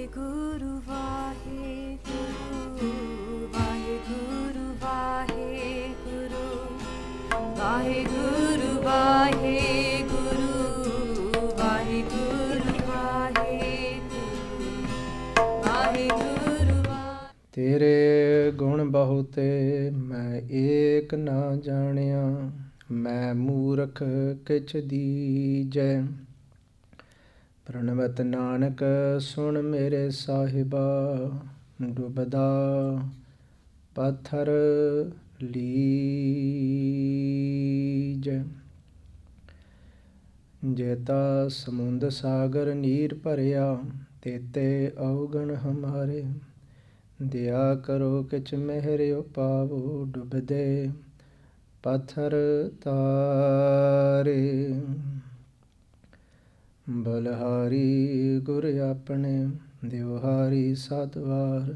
Vaheguru Vaheguru Vaheguru Vaheguru Vaheguru Vaheguru Vaheguru Vaheguru तेरे गुण बहुते मैं एक ना जानिया मैं मूरख किछ दीजै प्रणवत नानक सुन मेरे साहिबा डुबदा पत्थर लीजै जेता समुंद सागर नीर भरिया तेते अवगण हमारे दया करो किच मेहर पावो डुबदे पत्थर तारे बलहारी गुर अपने देवहारी सतवार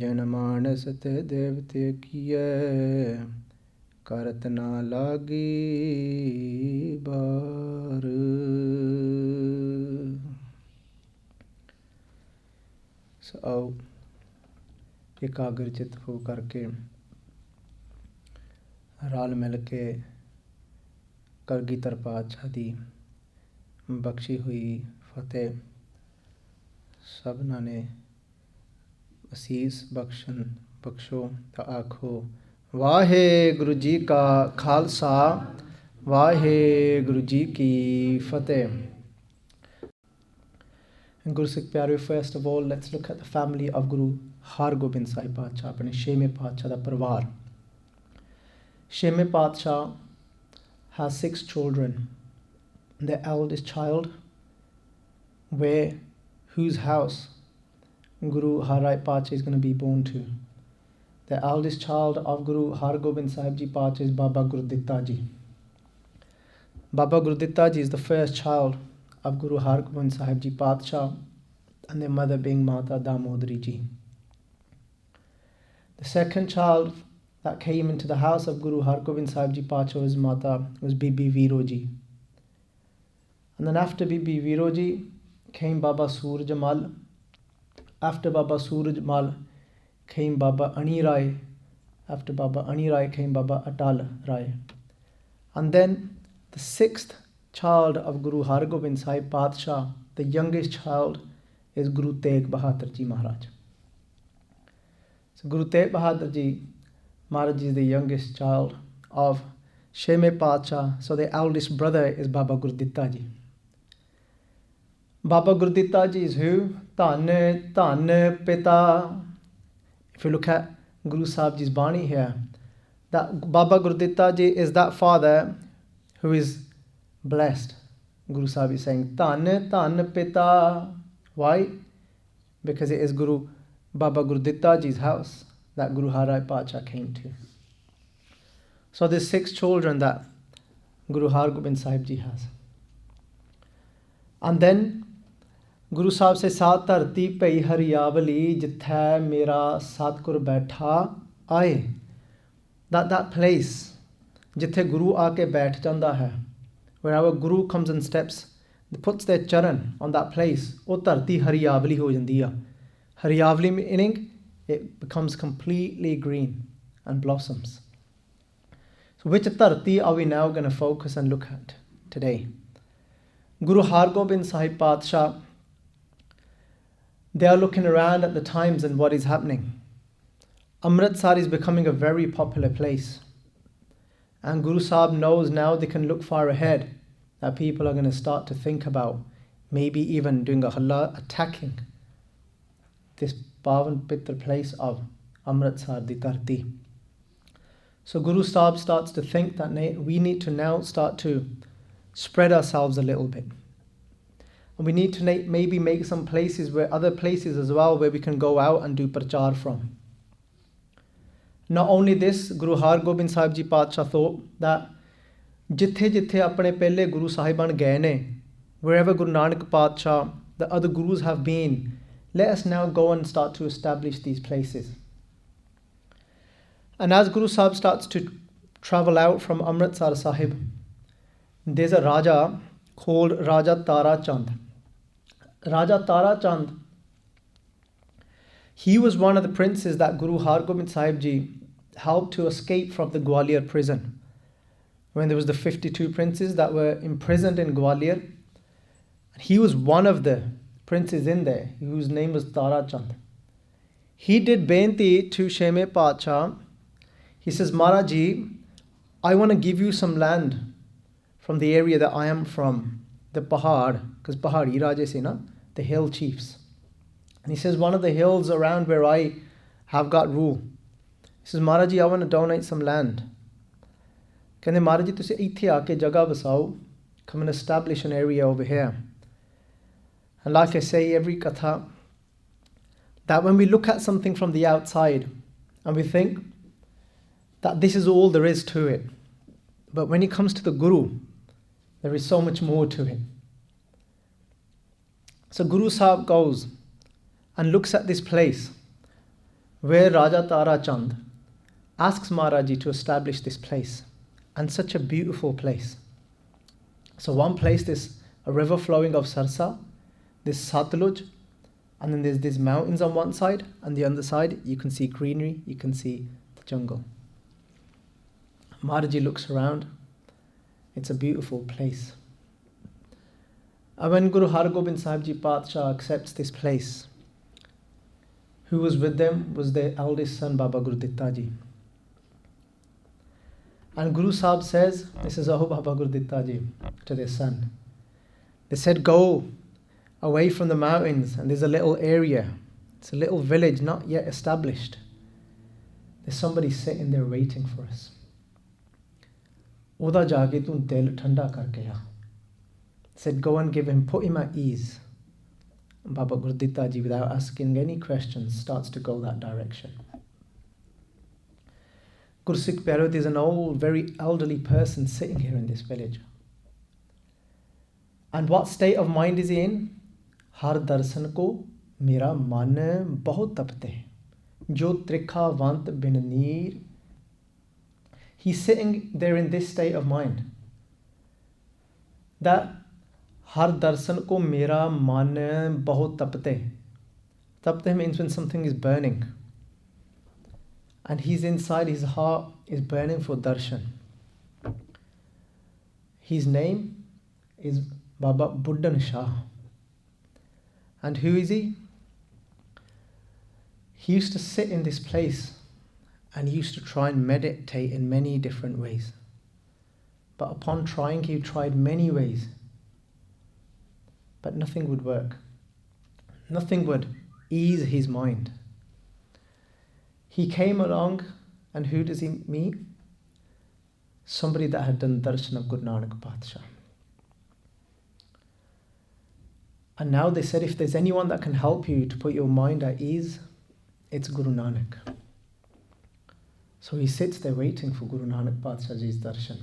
जन मानस ते देवते किए करत ना लागी बार। आओ एकाग्रचित हो करके रल मिल के कलगीधर पातशाह दी बख्शी हुई फतेह सबना ने असीस बख्शो तो आखो वाहेगुरु जी का खालसा वाहेगुरु जी की फतेह। Guru Sikh Pyare, first of all, let's look at the family of Guru Har Gobind Sahib Paatshah, apne Sheme Paatshah da parvar. Sheme Paatshah has 6 children. The eldest child, whose house Guru Har Rai Paatshah is going to be born to. The eldest child of Guru Har Gobind Sahib Ji Paatshah is Baba Gurditta Ji. Baba Gurditta Ji is the first child of Guru Har Gobind Sahib Ji Paatshah, and their mother being Mata Damodari Ji. The second child that came into the house of Guru Har Gobind Sahib Ji Paatshah was Bibi Viro Ji. And then after Bibi Viro Ji came Baba Suraj Mal. After Baba Suraj Mal came Baba Ani Rai. After Baba Ani Rai came Baba Atal Rai. And then the 6th child of Guru Har Gobind Sahib Paatshah, the youngest child, is Guru Tegh Bahadur Ji Maharaj. So Guru Tegh Bahadur Ji Maharaj is the youngest child of Sheme Paatshah. So the eldest brother is Baba Gurditta Ji. Baba Gurditta Ji is who? Dhan Pita. If you look at Guru Sahib Ji's Bani here, that Baba Gurditta Ji is that father who is blessed. Guru Sahib is saying Dhan Pita. Why? Because it is Guru Baba Gurditta Ji's house that Guru Har Rai Paatshah came to. So there's 6 children that Guru Har Gobind Sahib Ji has. And then Guru Sahib says Saat dharti pei hariyavali jithe mera satgur baitha aaye. That place jithe Guru aake baith janda hai, where our Guru comes and steps, puts their charan on that place, oh dharti hariyavali ho jandi hai. Hariyavali meaning it becomes completely green and blossoms. So which dharti are we now going to focus and look at today? Guru Har Gobind Sahib Paatshah, they are looking around at the times and what is happening. Amritsar is becoming a very popular place. And Guru Sahib knows now they can look far ahead, that people are going to start to think about maybe even doing a halla, attacking this Pavan Pitra place of Amritsar di Dharti. So Guru Sahib starts to think that we need to now start to spread ourselves a little bit. And we need to maybe make some places other places as well where we can go out and do prachar from. Not only this, Guru Har Gobind Sahib Ji Paatshah thought that jithe apne pehle Guru Sahiban gaye ne, wherever Guru Nanak Parkash, the other Gurus have been, let us now go and start to establish these places. And as Guru Sahib starts to travel out from Amritsar Sahib, there's a Raja called Raja Tara Chand. Raja Tara Chand He was one of the princes that Guru Har Gobind Sahib Ji helped to escape from the Gwalior prison. When there was the 52 princes that were imprisoned in Gwalior, he was one of the princes in there, whose name was Tara Chand. He did benti to Sheme Pacha. He says, Maharaji, I want to give you some land from the area that I am from, the Pahad, because Pahadi Raja say na, the hill chiefs. And he says, one of the hills around where I have got rule. He says, Maharaji, I want to donate some land. ਕਹਿੰਦੇ ਮਹਾਰਾਜ ਜੀ ਤੁਸੀਂ ਇੱਥੇ ਆ ਕੇ ਜਗ੍ਹਾ ਵਸਾਓ, come and establish an area over here. And like I say every katha, that when we look at something from the outside and we think that this is all there is to it, but when it comes to the Guru, there is so much more to it. So Guru Sahib goes and looks at this place where Raja Tara Chand asks Maharaji to establish this place. And such a beautiful place. So one place, there's a river flowing of Sarsa, there's Satluj, and then there's these mountains on one side, and the other side you can see greenery, you can see the jungle. Maharaji looks around, it's a beautiful place. And when Guru Har Gobind Sahib Ji Patsha accepts this place, who was with them was their eldest son Baba Gurditta Ji. And Guru Sahib says, this is Oh Baba Gurditta Ji to their son. They said, go away from the mountains and there's a little area. It's a little village not yet established. There's somebody sitting there waiting for us. Oda jaage tu dil thanda karke aa. Said, go and give him, put him at ease. And Baba Gurditta Ji, without asking any questions, starts to go that direction. Gursikh Pyarot is an old, very elderly person sitting here in this village. And what state of mind is he in? Har darsan ko mera man bahut tapte. Jo trikha vant bin neer. He's sitting there in this state of mind. That har darsan ko mera man bahut tapte. Tapte means when something is burning. And he's inside, his heart is burning for darshan. His name is Baba Buddan Shah. And who is he? He used to sit in this place and he used to try and meditate in many different ways. But upon trying, he tried many ways. But nothing would work. Nothing would ease his mind. He came along, and who does he meet? Somebody that had done darshan of Guru Nanak Parkash. And now they said, if there's anyone that can help you to put your mind at ease, it's Guru Nanak. So he sits there waiting for Guru Nanak Parkash's darshan.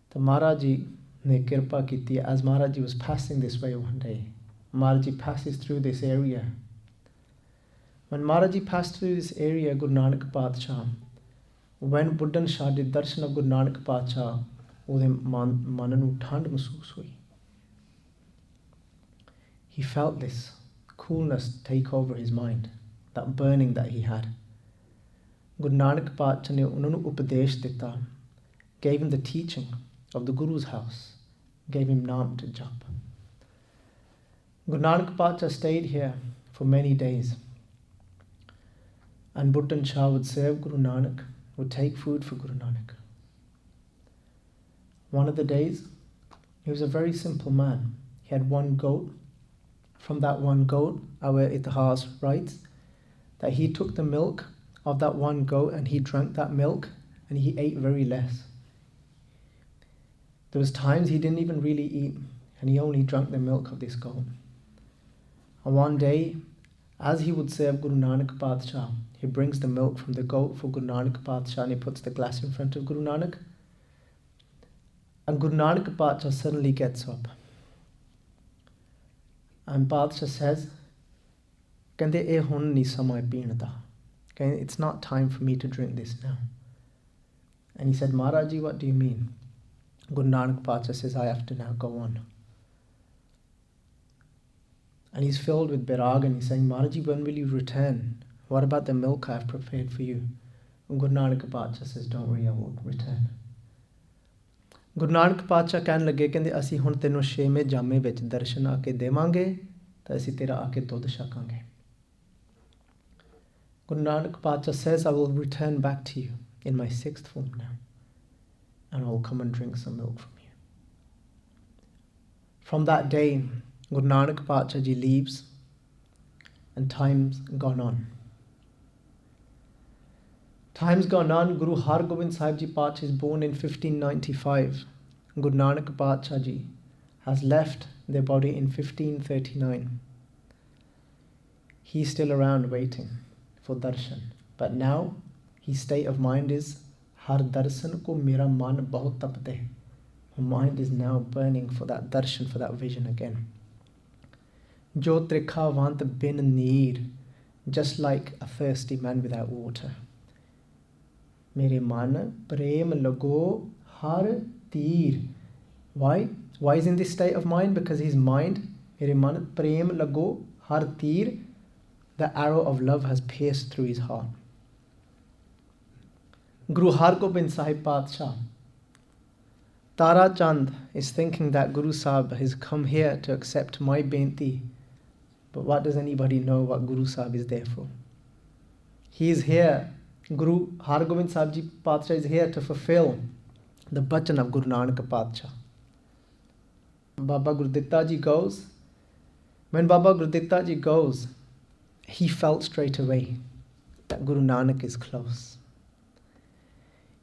The Maharaji ne kirpa kiti, as Maharaji was passing this way one day, Maharaji passes through this area. When Maharaji passed through this area, Guru Nanak Parkash, when Buddan Shah did darshan of Guru Nanak Parkash, ਉਹਦੇ ਮਨ ਨੂੰ ਠੰਡ ਮਹਿਸੂਸ ਹੋਈ. He felt this coolness take over his mind, that burning that he had. Guru Nanak Parkash ਨੇ ਉਹਨਾਂ ਨੂੰ ਉਪਦੇਸ਼ ਦਿੱਤਾ, gave him the teaching of the Guru's house, gave him naam to jap. Guru Nanak Parkash stayed here for many days. And Buddan Shah would serve Guru Nanak, would take food for Guru Nanak. One of the days, he was a very simple man. He had one goat. From that one goat, our itihas writes that he took the milk of that one goat and he drank that milk and he ate very less. There was times he didn't even really eat and he only drank the milk of this goat. And one day, as he would serve Guru Nanak Parkash, he brings the milk from the goat for Guru Nanak Parkash and he puts the glass in front of Guru Nanak. And Guru Nanak Parkash suddenly gets up. And Parkash says, "Kande eh hun ni samay peen da." Okay, it's not time for me to drink this now. And he said, "Maharaji, what do you mean?" Guru Nanak Parkash says, "I have to now go on." And he's filled with birag and he's saying, Maharaji, when will you return? What about the milk I've prepared for you? And Guru Nanak Pacha says, don't worry, I will return. Guru Nanak Pacha ਕਹਿਣ ਲੱਗੇ ਕਹਿੰਦੇ ਅਸੀਂ ਹੁਣ ਤੈਨੂੰ 6ਵੇਂ ਜਾਮੇ ਵਿੱਚ ਦਰਸ਼ਨ ਆ ਕੇ ਦੇਵਾਂਗੇ ਤਾਂ ਅਸੀਂ ਤੇਰਾ ਆ ਕੇ ਦੁੱਧ ਛਕਾਂਗੇ. Guru Nanak Pacha says, I will return back to you in my 6th form now and I will come and drink some milk from you. From that day, Guru Nanak Pacha ji leaves and time's gone on. Time's gone on. Guru Har Gobind Sahib Ji Pacha is born in 1595. Guru Nanak Pacha Ji has left their body in 1539. He's still around waiting for darshan. But now his state of mind is Har darshan ko mera man bahut tapte. My mind is now burning for that darshan, for that vision again. Jo trikha vant bin neer, just like a thirsty man without water. Mere man prem lago har teer. Why? Why is in this state of mind? Because his mind, mere man prem lago har teer, the arrow of love has pierced through his heart. Guru Har Gobind Sahib Pacha, Tara Chand is thinking that Guru Sahib has come here to accept my benti. But what does anybody know what Guru Sahib is there for? He is here. Guru Har Gobind Sahib Ji Pacha is here to fulfill the bhajan of Guru Nanak Pacha. Baba Gurditta Ji goes. When Baba Gurditta Ji goes, he felt straight away that Guru Nanak is close.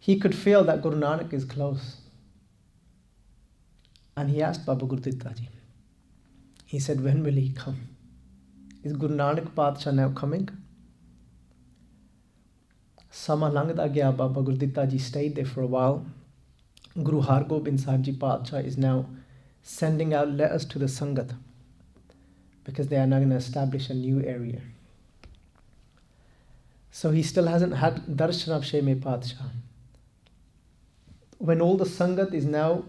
He could feel that Guru Nanak is close. And he asked Baba Gurditta Ji. He said, when will he come? Is Guru Nanak Pacha now coming? Sama langda gaya, Baba Gurditta Ji stayed there for a while. Guru Har Gobind Sahib Ji Pacha is now sending out letters to the Sangat because they are now going to establish a new area. So he still hasn't had darshan of Sheme Pacha. When all the Sangat is now,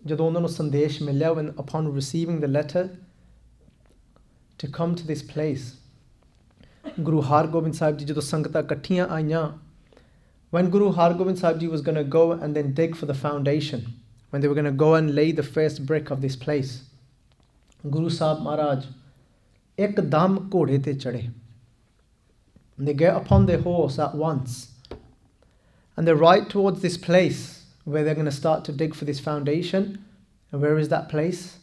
ਜਦੋਂ ਉਹਨਾਂ ਨੂੰ ਸੰਦੇਸ਼ ਮਿਲਿਆ, when upon receiving the letter to come to this place, Guru Har Gobind Sahib Ji ਜਦੋਂ ਸੰਗਤਾਂ ਇਕੱਠੀਆਂ ਆਈਆਂ, when Guru Har Gobind Sahib Ji was going to go and then dig for the foundation, when they were going to go and lay the first brick of this place, Guru Sahib Maharaj ekdam ਘੋੜੇ ਤੇ ਚੜੇ. They get upon their horse at once and they ride towards this place where they're going to start to dig for this foundation. And where is that place?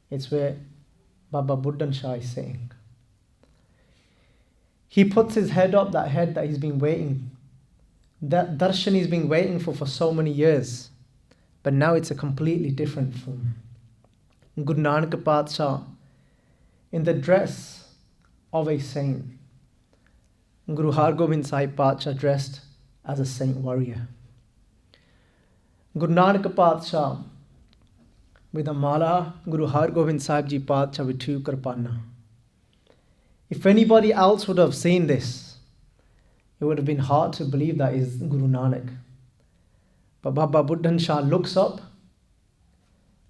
It's where Baba Buddhan Shah is saying. He puts his head up, that head that he's been waiting, that darshan he's been waiting for so many years. But now it's a completely different form. Guru Nanak Pacha in the dress of a saint. Guru Har Gobind Sahib Pacha dressed as a saint warrior. Guru Nanak Pacha with a mala, Guru Har Gobind Sahib Ji Pacha with 2 kirpana. If anybody else would have seen this, it would have been hard to believe that is Guru Nanak. But Baba Buddhan Shah looks up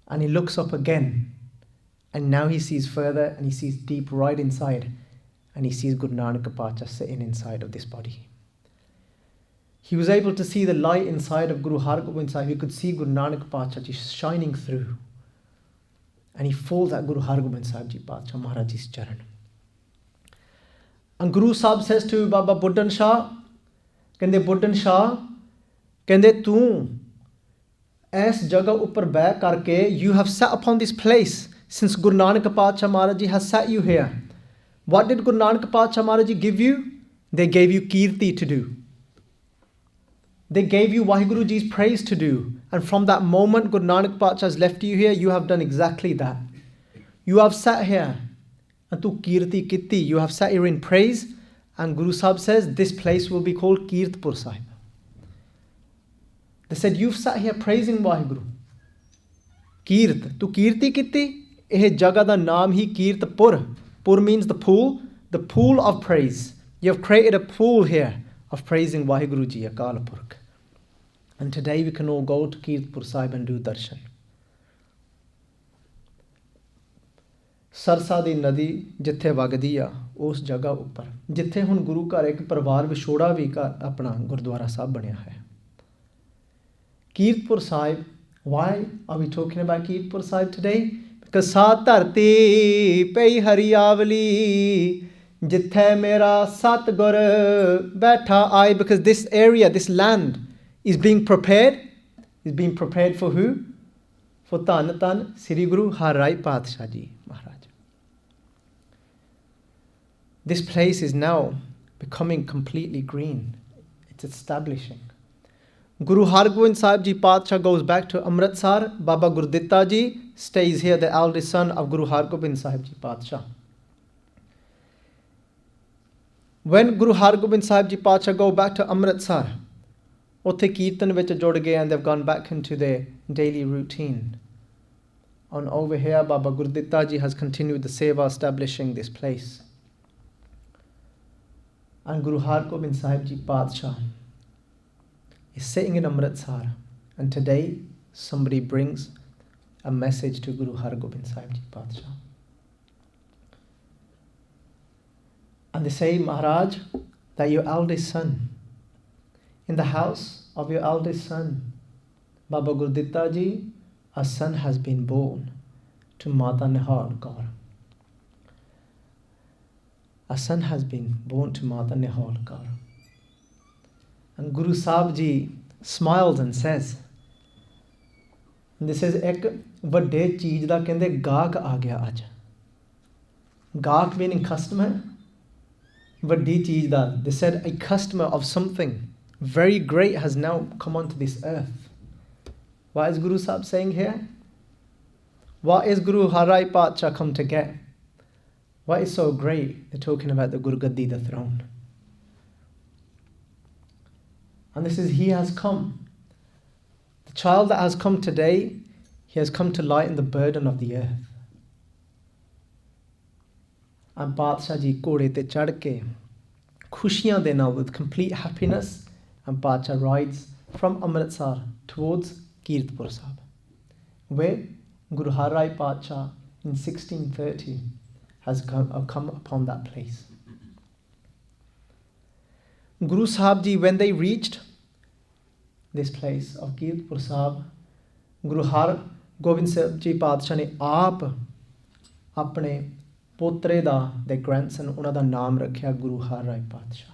and he looks up again, and now he sees further and he sees deep right inside, and he sees Guru Nanak Pacha sitting inside of this body. He was able to see the light inside of Guru Har Gobind Sahib. He could see Guru Nanak Pacha just shining through. And he falls at Guru Har Gobind Sahib Ji Pacha Maharaj's charan. And Guru Sahib says to Baba Buddhan Shah, Kende Buddhan Shah, Kende tu ais jagah upar beh karke, you have sat upon this place since Guru Nanak Pacha Maharaji has sat you here. What did Guru Nanak Pacha Maharaji give you? They gave you kirti to do. They gave you Waheguru Ji's praise to do. And from that moment Guru Nanak Pacha has left you here, you have done exactly that. You have sat here and tu kirti kitti. You have sat here in praise, and Guru Sahib says this place will be called Kirtpur Sahib. They said, you've sat here praising Waheguru. Kirt, tu kirti kitti. Eh jaga da naam hi Kirtpur. Pur means the pool of praise. You have created a pool here of praising Waheguru Ji, Akal Purkh. And today we can all go to Kirtpur Sahib and do darshan. Sarsa दी नदी जिथे वगदी आ उस जगह उपर जिथे हुण गुरु घर एक परिवार विछोड़ा भी घर अपना गुरुद्वारा साहब बनया है। Kiratpur Sahib, why are we talking about Kirtpur Sahib today? Because सात धरती पई हरियावली जिथे मेरा सतगुर बैठा आई, because this area, this land is being prepared for who? For Dhan Dhan Sri Guru Har Rai Sahib Ji Maharaj. This place is now becoming completely green. It's establishing. Guru Har Gobind Sahib Ji Padshah goes back to Amritsar. Baba Gurditta Ji stays here, the eldest son of Guru Har Gobind Sahib Ji Padshah. When Guru Har Gobind Sahib Ji Padshah go back to Amritsar, ਉੱਥੇ ਕੀਰਤਨ ਵਿੱਚ ਜੁੜ ਗਏ and they've gone back into their daily routine. And over here, Baba Gurditta Ji has continued the seva, establishing this place. And Guru Har Gobind Sahib Ji Padshah is sitting in Amritsar, and today somebody brings a message to Guru Har Gobind Sahib Ji Padshah. And they say, Maharaj, that your eldest son, in the house of your eldest son, Baba Gurditta Ji, a son has been born to Mata Nihal Kaur. A son has been born to Mata Nihal Kaur. And Guru Sahib Ji smiles and says, this is ek ਵੱਡੇ ਚੀਜ਼ ਦਾ ਕਹਿੰਦੇ ਗਾਹਕ ਆ ਗਿਆ ਅੱਜ. ਗਾਹਕ meaning customer. ਵੱਡੀ ਚੀਜ਼ ਦਾ, they said a customer of something very great has now come onto this earth. What is Guru Sahib saying here? What is Guru Har Rai Padshah come to get? What is so great? They're talking about the Guru Gaddi, the throne. And this is, he has come. The child that has come today, he has come to lighten the burden of the earth. And Padshah Ji ਘੋੜੇ ਤੇ ਚੜ੍ਹ ਕੇ ਖੁਸ਼ੀਆਂ ਦੇ ਨਾਲ, with complete happiness, and Padshah rides from Amritsar towards Kirtpur Sahib, where Guru Har Rai Padshah in 1630 has come upon that place. Guru Sahib Ji, when they reached this place of Kirtpur Sahib, Guru Har Gobind Sahib Ji Padshah ne aap apne potre da, their grandson, ਉਹਨਾਂ ਦਾ ਨਾਮ ਰੱਖਿਆ Guru Har Rai Padshah.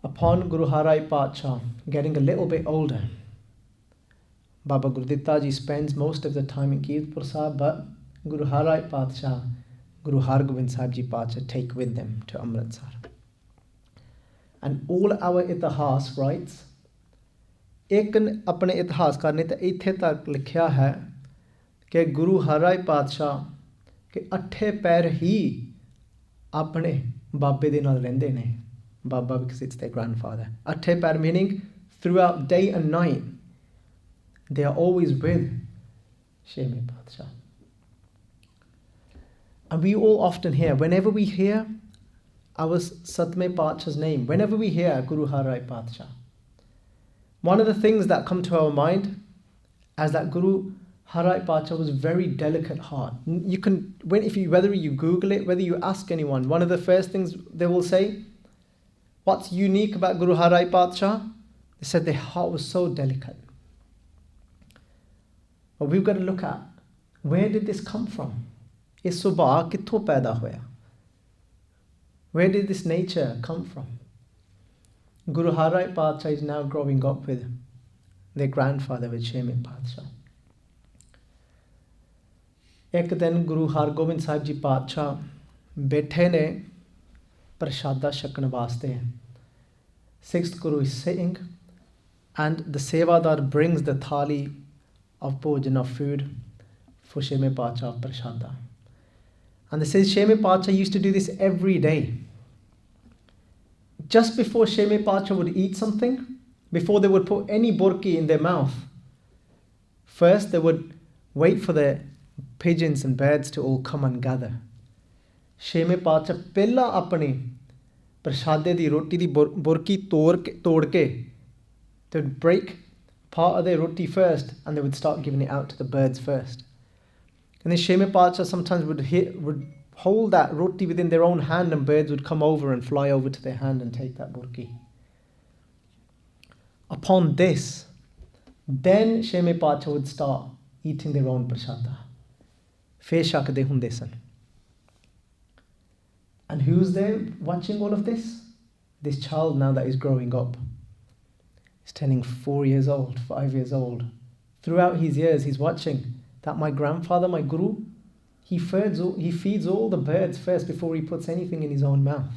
Upon Guru Har Rai Padshah getting a little bit older, Baba Gurditta Ji spends most of the time in Kirtpur Sahib, but Guru Har Rai Padshah, Guru Har Gobind Sahib Ji Padshah take with them to Amritsar. And all our itihas writes, एक अपने इतिहासकार ने तो इत्थे तक लिखा है कि गुरु हर राय पातशाह के 8 पैर ही अपने बाबे दे नाल रहिंदे ने. Baba, because it's their grandfather. 8 पैर meaning throughout day and night they are always with Sheme Padshah. And we all often hear, whenever we hear our Satme Padshah's name, whenever we hear Guru Har Rai Padshah, one of the things that come to our mind is that Guru Har Rai Padshah was very delicate heart. You can, whether you Google it, whether you ask anyone, one of the first things they will say, what's unique about Guru Har Rai Padshah? They said their heart was so delicate. But we've got to look at, where did this come from? Ye subha kitthon paida hoya? Where did this nature come from? Guru Har Rai Padshah is now growing up with their grandfather, with Sheme Padshah. एक दिन गुरु हरगोबिंद साहिब जी पातशाह बैठे ने प्रसादा छकण वास्ते. 6th Guru is sitting and the sevadar brings the thali of bhojan, of food for Sheme Padshah, prasada. And they say Sheme Padshah used to do this every day. Just before Sheme Padshah would eat something, before they would put any burki in their mouth, first they would wait for the pigeons and birds to all come and gather. Sheme Padshah ਪਹਿਲਾਂ ਆਪਣੀ ਪ੍ਰਸ਼ਾਦੇ ਦੀ ਰੋਟੀ ਦੀ ਬੁਰਕੀ ਤੋੜ ਕੇ they would break part of their roti first and they would start giving it out to the birds first. And the Sheme Pacha sometimes would hold that roti within their own hand, and birds would come over and fly over to their hand and take that burki. Upon this, then Sheme Pacha would start eating their own prashada. Fe shakde hunde san. And who's there watching all of this? This child now that is growing up. He's turning 4 years old, 5 years old. Throughout his years, he's watching that my grandfather, my guru, he feeds all the birds first before he puts anything in his own mouth.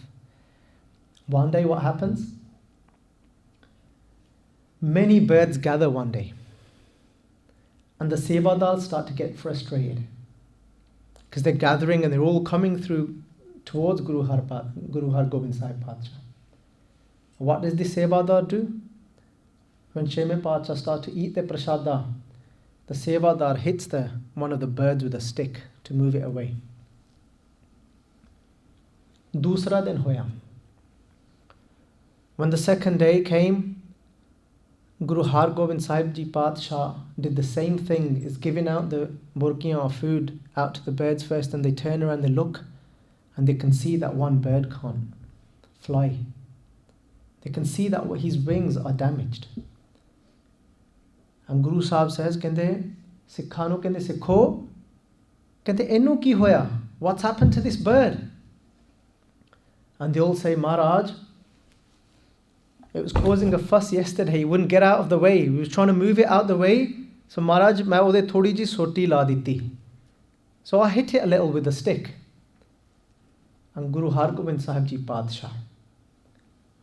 One day what happens? Many birds gather one day. And the Sevadars start to get frustrated. Because they're gathering and they're all coming through towards Guru Har Gobind Sahib Pacha. What does the Sevadar do? When Sheme Pacha start to eat the prashada, the Sevadar hits one of the birds with a stick to move it away. Dusra din hoya. When the second day came, Guru Har Gobind Sahib Ji Patsha did the same thing, is giving out the burkiyan of food out to the birds first, and they turn around, they look, and they can see that one bird can't fly. They can see that his wings are damaged. And Guru Sahib says, Kende, Sikhano kende Sikho, Kende Enu ki hoya? What's happened to this bird? And they all say, Maharaj, it was causing a fuss yesterday. He wouldn't get out of the way. He was trying to move it out the way. So Maharaj, main ode thodi ji soti la diti. So I hit it a little with a stick. And Guru Har Gobind Sahib Ji Patsha,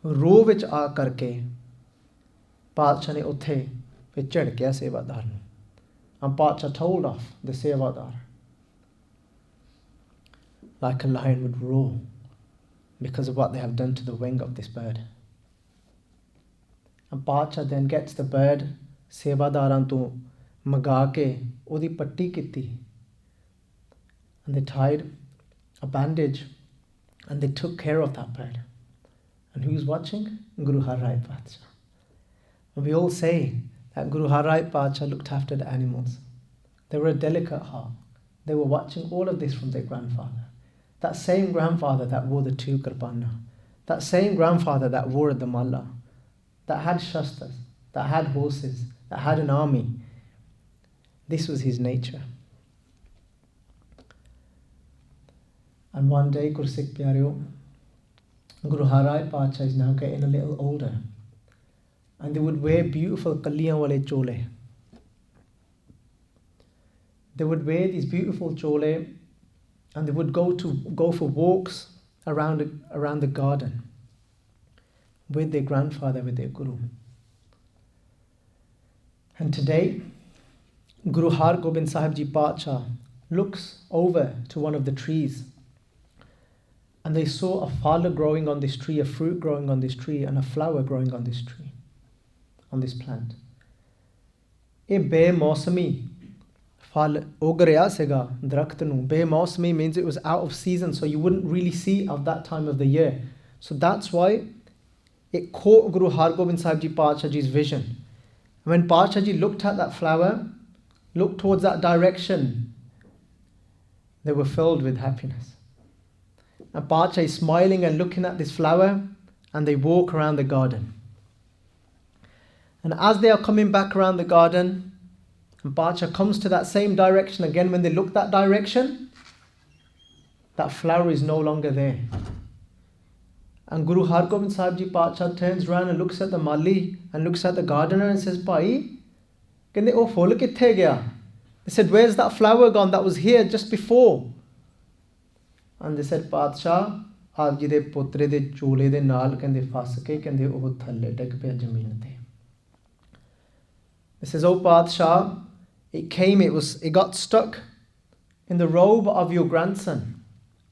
roh vich aa karke, Patsha ne uthe pe chad gaya Sevadar nu. And Patsha told off the Sevadar. Like a lion would roar because of what they have done to the wing of this bird. And Pacha then gets the bird, Sevadaran to maga ke odi patti kiti. And they tied a bandage and they took care of that bird. And who's watching? Guru Har Rai Pacha. And we all say that Guru Har Rai Pacha looked after the animals. They were a delicate heart. They were watching all of this from their grandfather. That same grandfather that wore the 2 kirpana. That same grandfather that wore the malla. That had shastras, that had horses, that had an army. This was his nature. And one day, Gursikh Pyareo, Guru Har Rai Pacha is now getting a little older. And they would wear beautiful kalliyan wale chole. They would wear these beautiful chole, and they would go for walks around the garden with their grandfather, with their guru. And today, Guru Har Gobind Sahib Ji Pacha looks over to one of the trees, and they saw a phala growing on this tree, a fruit growing on this tree, and a flower growing on this tree, on this plant. A be-mausami phal ug raya sega drakht nu. Be-mausami means it was out of season, so you wouldn't really see of that time of the year. So that's why it caught Guru Har Gobind Sahib Ji Pacha Ji's vision. And when Pacha Ji looked at that flower, looked towards that direction, they were filled with happiness. And Pacha is smiling and looking at this flower, and they walk around the garden. And as they are coming back around the garden, and Pacha comes to that same direction again, when they look that direction, that flower is no longer there. And Guru Har Gobind Sahib Ji Pacha turns around and looks at the Mali and looks at the gardener and says, Bhai, kende oh phul kithe gaya? They said, where's that flower gone that was here just before? And they said, Patsha, aap ji de putre de chole de naal kende fas ke kende oh thalle tek pe zameen te. They says, oh Patsha, it got stuck in the robe of your grandson,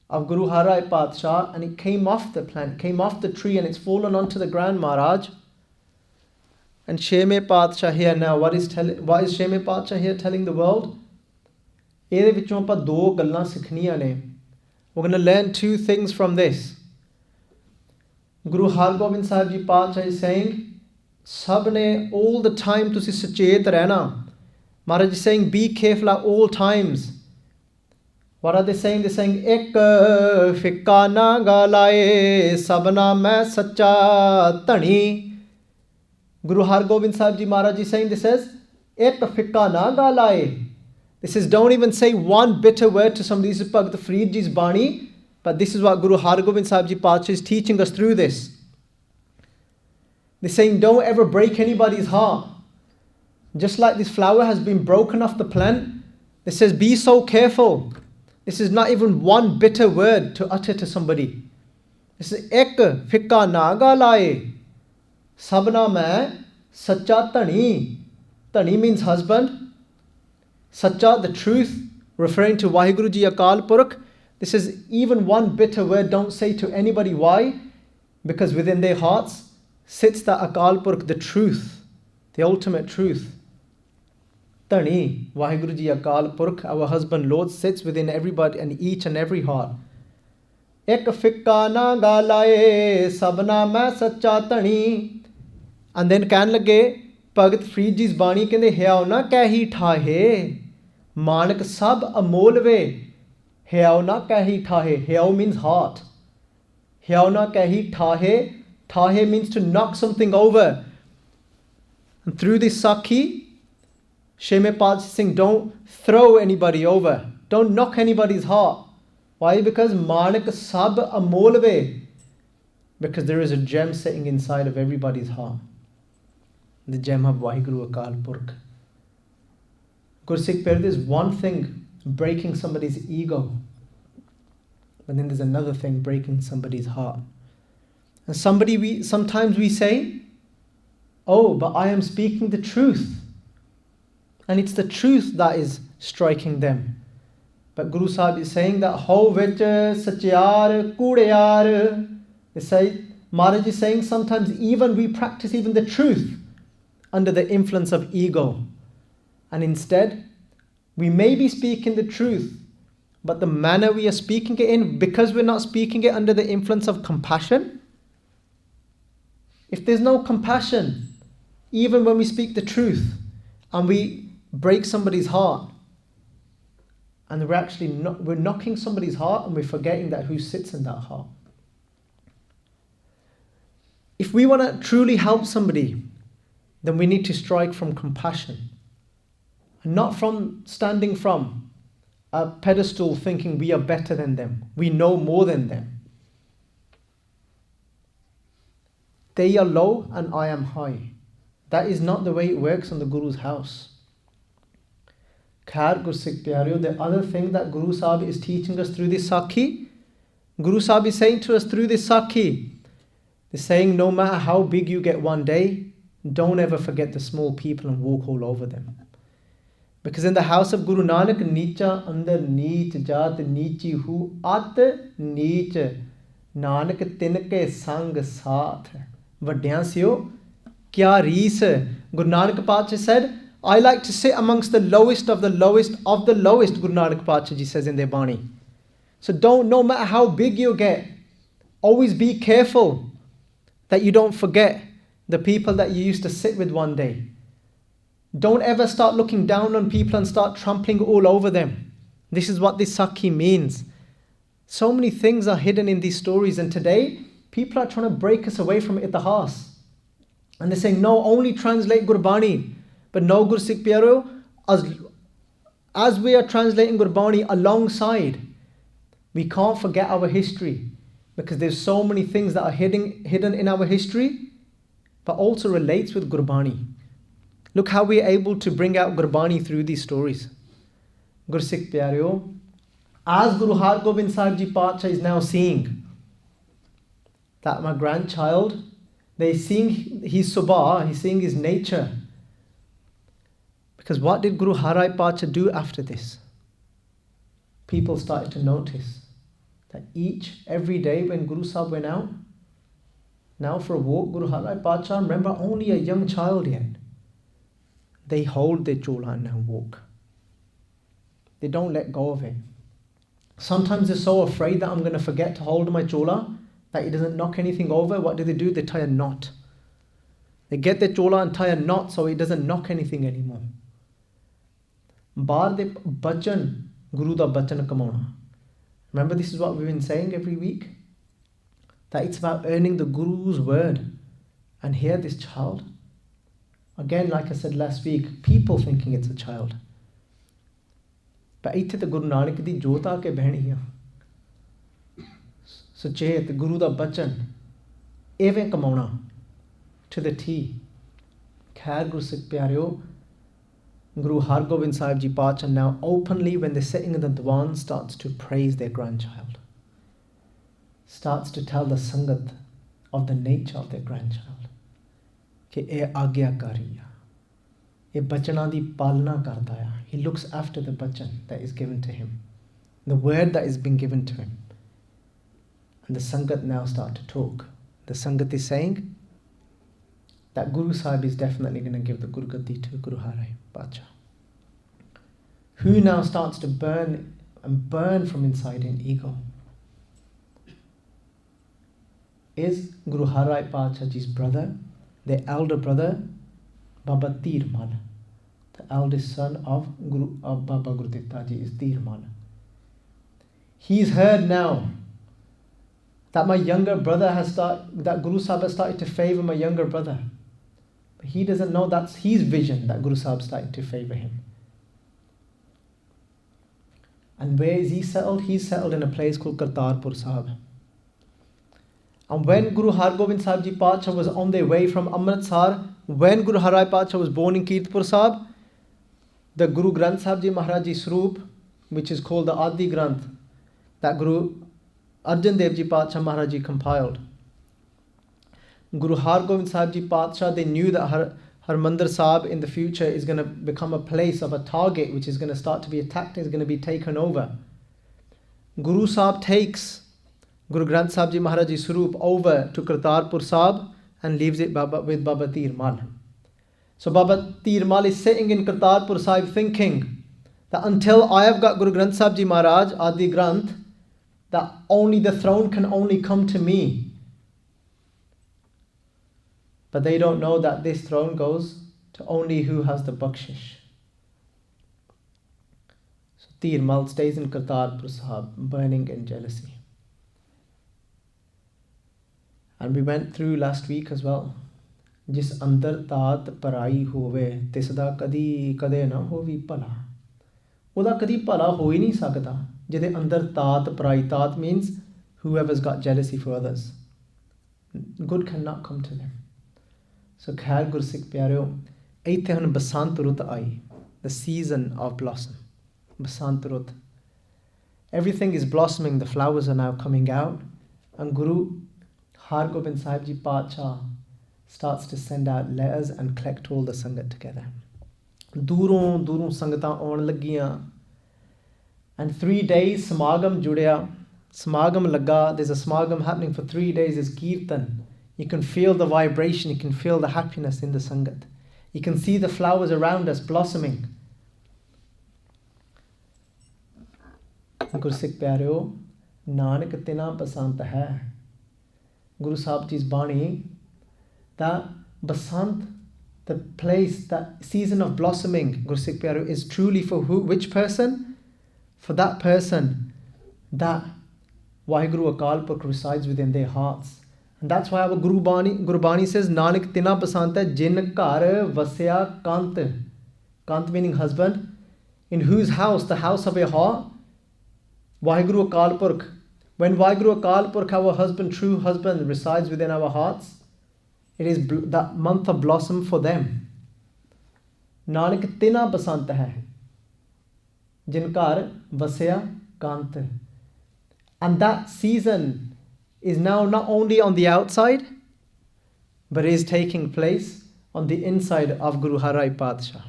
of Guru Har Rai Pacha, and it came off the plant, came off the tree, and it's fallen onto the ground, Maharaj. And Sheme Pacha here now, what is Sheme Pacha here telling the world? We're going to learn 2 things from this. Guru Har Gobind Sahib Ji Pacha is saying, Sabne all the time tusi sachet rehna. Maharaj is saying, be careful at all times. What are they saying? They're saying, Ek fikka na galaye, sabna mein sacha tani. Guru Har Gobind Sahib Ji Maharaj is saying, this says, Ek fikka na galaye. This is, don't even say one bitter word to somebody. This is Bhakt Farid Ji's Bani. But this is what Guru Har Gobind Sahib Ji Pacha is teaching us through this. They're saying, don't ever break anybody's heart. Just like this flower has been broken off the plant, it says, be so careful. This is not even one bitter word to utter to somebody. This is ek fikka na galaye, sabna mein sacha tani. Tani means husband. Sacha, the truth, referring to Waheguru Ji Akal Purkh. This is even one bitter word don't say to anybody. Why? Because within their hearts sits the Akal Purkh, the truth, the ultimate truth. Tani, Waheguru Ji Akal Purkh, our husband Lord, sits within everybody and each and every heart. Ek fikka na galaye, sabna mein sacha tani. And then ਕਹਿਣ ਲੱਗੇ ਭਗਤ ਫਰੀਦ ਜੀ ਬਾਣੀ ਕਹਿੰਦੇ ਹਿਆਉ ਨਾ ਕਹਿਹੀ ਠਾਹੇ ਮਾਨਕ ਸਭ ਅਮੋਲ ਵੇ ਹਿਆਉ ਨਾ ਕਹਿਹੀ ਠਾਹੇ. Hiao means heart. Hiao na ਕਹਿਹੀ ਠਾਹੇ. Tahe means to knock something over. And through this Sakhi, Sheme Pacha is saying, don't throw anybody over. Don't knock anybody's heart. Why? Because Manik Sab Amolve. Because there is a gem sitting inside of everybody's heart. The gem of Waheguru Akal Purkh. Gursikh Pyare, there's one thing breaking somebody's ego. But then there's another thing breaking somebody's heart. And sometimes we say, oh, but I am speaking the truth. And it's the truth that is striking them. But Guru Sahib is saying that ho vich satyar kudeyar. They say, Maharaj is saying sometimes even we practice even the truth under the influence of ego. And instead, we may be speaking the truth, but the manner we are speaking it in, because we're not speaking it under the influence of compassion. If there's no compassion, even when we speak the truth and we break somebody's heart, and we're knocking somebody's heart and we're forgetting that who sits in that heart. If we want to truly help somebody, then we need to strike from compassion, and not from standing from a pedestal thinking we are better than them, we know more than them. They are low and I am high. That is not the way it works on the Guru's house. Khair Gursikh Pyareo, the other thing that Guru Sahib is teaching us through this Sakhi, Guru Sahib is saying to us through this Sakhi, he's saying no matter how big you get one day, don't ever forget the small people and walk all over them. Because in the house of Guru Nanak, Nicha andar neech jat neechi hu at neech Nanak tinke sang saath. Vadyan siyo kya rees. Guru Nanak Pacha said, I like to sit amongst the lowest of the lowest of the lowest, Guru Nanak Pacha Ji says in their Bani. So no matter how big you get, always be careful that you don't forget the people that you used to sit with one day. Don't ever start looking down on people and start trampling all over them. This is what this Sakhi means. So many things are hidden in these stories, and today people are trying to break us away from itihas. And they're saying, no, only translate Gurbani. But no, Gursikh Pyareo, as we are translating Gurbani alongside, we can't forget our history, because there's so many things that are hidden in our history, but also relates with Gurbani. Look how we are able to bring out Gurbani through these stories. Gursikh Pyareo, as Guru Har Gobind Sahib Ji Pacha is now seeing that my grandchild, they're seeing his subha, he's seeing his nature. Because what did Guru Har Rai Pacha do after this? People started to notice that every day when Guru Sahib went out, now for a walk, Guru Har Rai Pacha, remember only a young child yet, they hold their chola and now walk. They don't let go of it. Sometimes they're so afraid that I'm going to forget to hold my chola, that it doesn't knock anything over. What do? They tie a knot. They get their chola and tie a knot so it doesn't knock anything anymore. ਬਾਹਰ ਦੇ ਬਚਨ Guru da bachan kamauna. Remember, this is what we've been saying every week? That it's about earning the Guru's word. And here this child, again, like I said last week, people thinking it's a child. But ਇੱਥੇ ਤੇ ਗੁਰੂ ਨਾਨਕ ਦੀ ਜੋਤ ਆ ਕੇ ਬਹਿਣੀ ਆ ਸੁਚੇਤ ਗੁਰੂ ਦਾ ਬਚਨ ਐਵੇਂ ਕਮਾਉਣਾ to the T. ਖੈਰ ਗੁਰਸਿੱਖ ਪਿਆਰਿਓ, Guru Har Gobind Sahib Ji Pacha now openly, when they're sitting in the Diwan, starts to praise their grandchild, starts to tell the Sangat of the nature of their grandchild. Ki eh agyakari hai. He bachana di palna karta hai. He looks after the bachan that is given to him, the word that is being given to him. And the Sangat now start to talk. The Sangat is saying that Guru Sahib is definitely going to give the Guru Gaddi to Guru Har Rai Pacha, who now starts to burn from inside in ego. Is Guru Har Rai Pacha Ji's brother, their elder brother, Baba Tirmal, the eldest son of Baba Gurditta Ji is Tirmal. He's heard now that my younger brother that Guru Sahib has started to favor my younger brother. But he doesn't know that's his vision, that Guru Sahib started to favor him. And where is he settled? He's settled in a place called Kartarpur Sahib. And when Guru Har Gobind Sahib Ji Pacha was on their way from Amritsar, when Guru Har Rai Pacha was born in Kirtpur Sahib, the Guru Granth Sahib Ji Maharaj Ji Swaroop, which is called the Adi Granth, that Guru Arjan Dev Ji Pacha Maharaj Ji compiled. Guru Har Gobind Sahib Ji Pacha, they knew that Harmandir Sahib in the future is going to become a place of a target which is going to start to be attacked, is going to be taken over. Guru Sahib takes Guru Granth Sahib Ji Maharaj Ji Swaroop over to Kartarpur Sahib and leaves it with Baba Tirmal. So Baba Tirmal is sitting in Kartarpur Sahib thinking that until I have got Guru Granth Sahib Ji Maharaj, Adi Granth, that only the throne can only come to me. But they don't know that this throne goes to only who has the bakshish. So Tirmal stays in Kartarpur Sahib, burning in jealousy. And we went through last week as well. Jis andar taat parai hove, tisda kadi kade na hovi pala. Oda kadi pala ho hi nahi sakda. Jide andar taat parai, taat means whoever's got jealousy for others. Good cannot come to them. So khair Gursikh pyareo, aithe hun basant rut aayi, the season of blossom. Basant rut. Everything is blossoming, the flowers are now coming out, and Guru Har Gobind Sahib Ji Pacha starts to send out letters and collect all the Sangat together. Duron Sangatan aun lagiyan. And 3 days Samagam judya, Samagam laga, there's a Samagam happening for 3 days, is Kirtan. You can feel the vibration, you can feel the happiness in the Sangat. You can see the flowers around us blossoming. Gursikh pyareo, Nanak tina basant hai. Guru Sahib Ji's Bani, that basant, the place, that season of blossoming, Gursikh pyareo, is truly for who? Which person? For that person that Vaheguru Akal Purkh resides within their hearts. And that's why our Guru Bani says, Nanak tina basant hai jin kar vasya kant. Kant meaning husband. In whose house? The house of your heart. Vaheguru Akal Purkh. When Vaheguru Akal Purkh, our husband, true husband, resides within our hearts, it is that month of blossom for them. Nanak tina basant hai jin kar vasya kant. And that season is now not only on the outside, but is taking place on the inside of Guru Har Rai Pacha.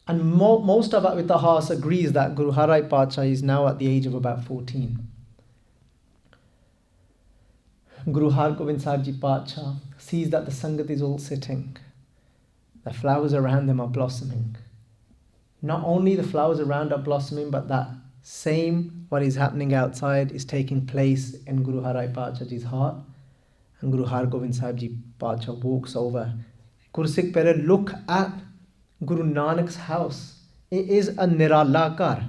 And most of Vitahas agrees that Guru Har Rai Pacha is now at the age of about 14. Guru Har Gobind Sahib Ji Pacha sees that the Sangat is all sitting. The flowers around them are blossoming. Not only the flowers around are blossoming, but that same what is happening outside is taking place in Guru Har Rai Pacha Ji's heart. And Guru Har Gobind Sahib Ji Pacha walks over. Gursikh Pyareo, look at Guru Nanak's house. It is a nirala kar.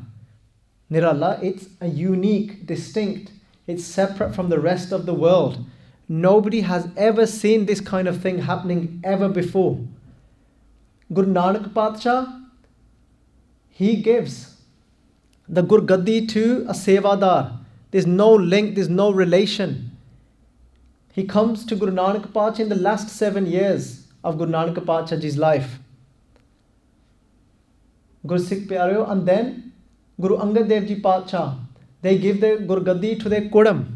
Nirala, it's a unique, distinct, it's separate from the rest of the world. Nobody has ever seen this kind of thing happening ever before. Guru Nanak Parkash, he gives the Gurgaddi to a Sevadar. There's no link, there's no relation. He comes to Guru Nanak Parkash in the last 7 years of Guru Nanak Parkash ji's life. Guru Sikh Pyareo, and then Guru Angad Dev Ji Parkash, they give the Gurgaddi to their Kudam.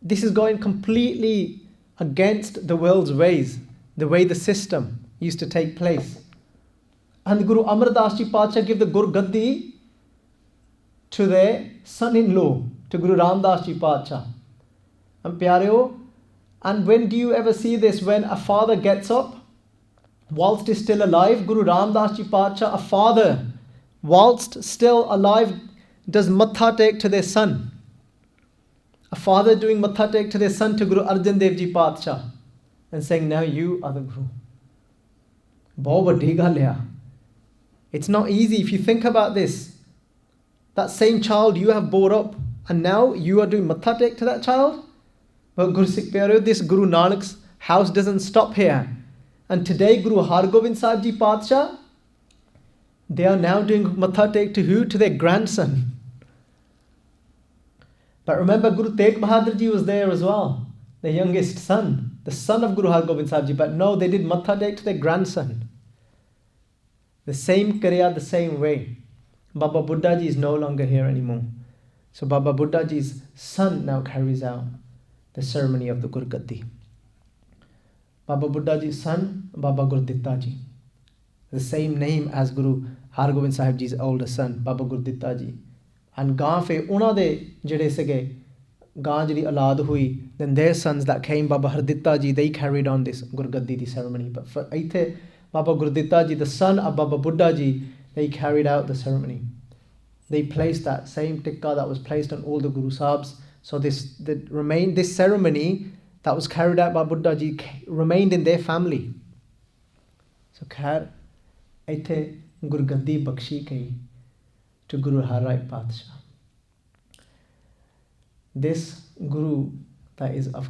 This is going completely against the world's ways, the way the system used to take place. And Guru Amar Das Ji Parkash give the Gurgaddi to their son-in-law, to Guru Ram Das Ji Parkash. And Pyareo, and when do you ever see this? When a father gets up, whilst he's still alive, Guru Ram Das Ji Parkash, a father, whilst still alive, does matha take to their son. A father doing matha take to their son, to Guru Arjan Dev Ji Parkash, and saying, now you are the Guru. Bahut vaddi gall hai. It's not easy if you think about this. That same child you have brought up, and now you are doing matha take to that child. But Guru Sikh Pyareo, this Guru Nanak's house doesn't stop here. And today Guru Har Gobind Sahib Ji Parkash, they are now doing matha take to who? To their grandson. But remember, Guru Tegh Bahadur Ji was there as well, the youngest son, the son of Guru Har Gobind Sahib Ji. But no, they did matha take to their grandson. The same Kriya, the same way. Baba Buddha Ji is no longer here anymore. So Baba Buddha Ji's son now carries out the ceremony of the Gurgaddi. Baba Buddha Ji's son, Baba Gurditta Ji. The same name as Guru Har Gobind Sahib Ji's older son, Baba Gurditta Ji. And gaon fe una de jede sige, gaon jidi aulad hui, then their sons that came, Baba Harditta Ji, they carried on this Gurgaddi ceremony. But for aithe, Baba Gurditta Ji, the son of Baba Buddha Ji, they carried out the ceremony. They placed that same tikka that was placed on all the Guru Sahibs. So this ceremony that was carried out by Buddha Ji remained in their family. So khair, aithe Gurgaddi bakshi kai to Guru Har Rai Parkash. This Guru that is of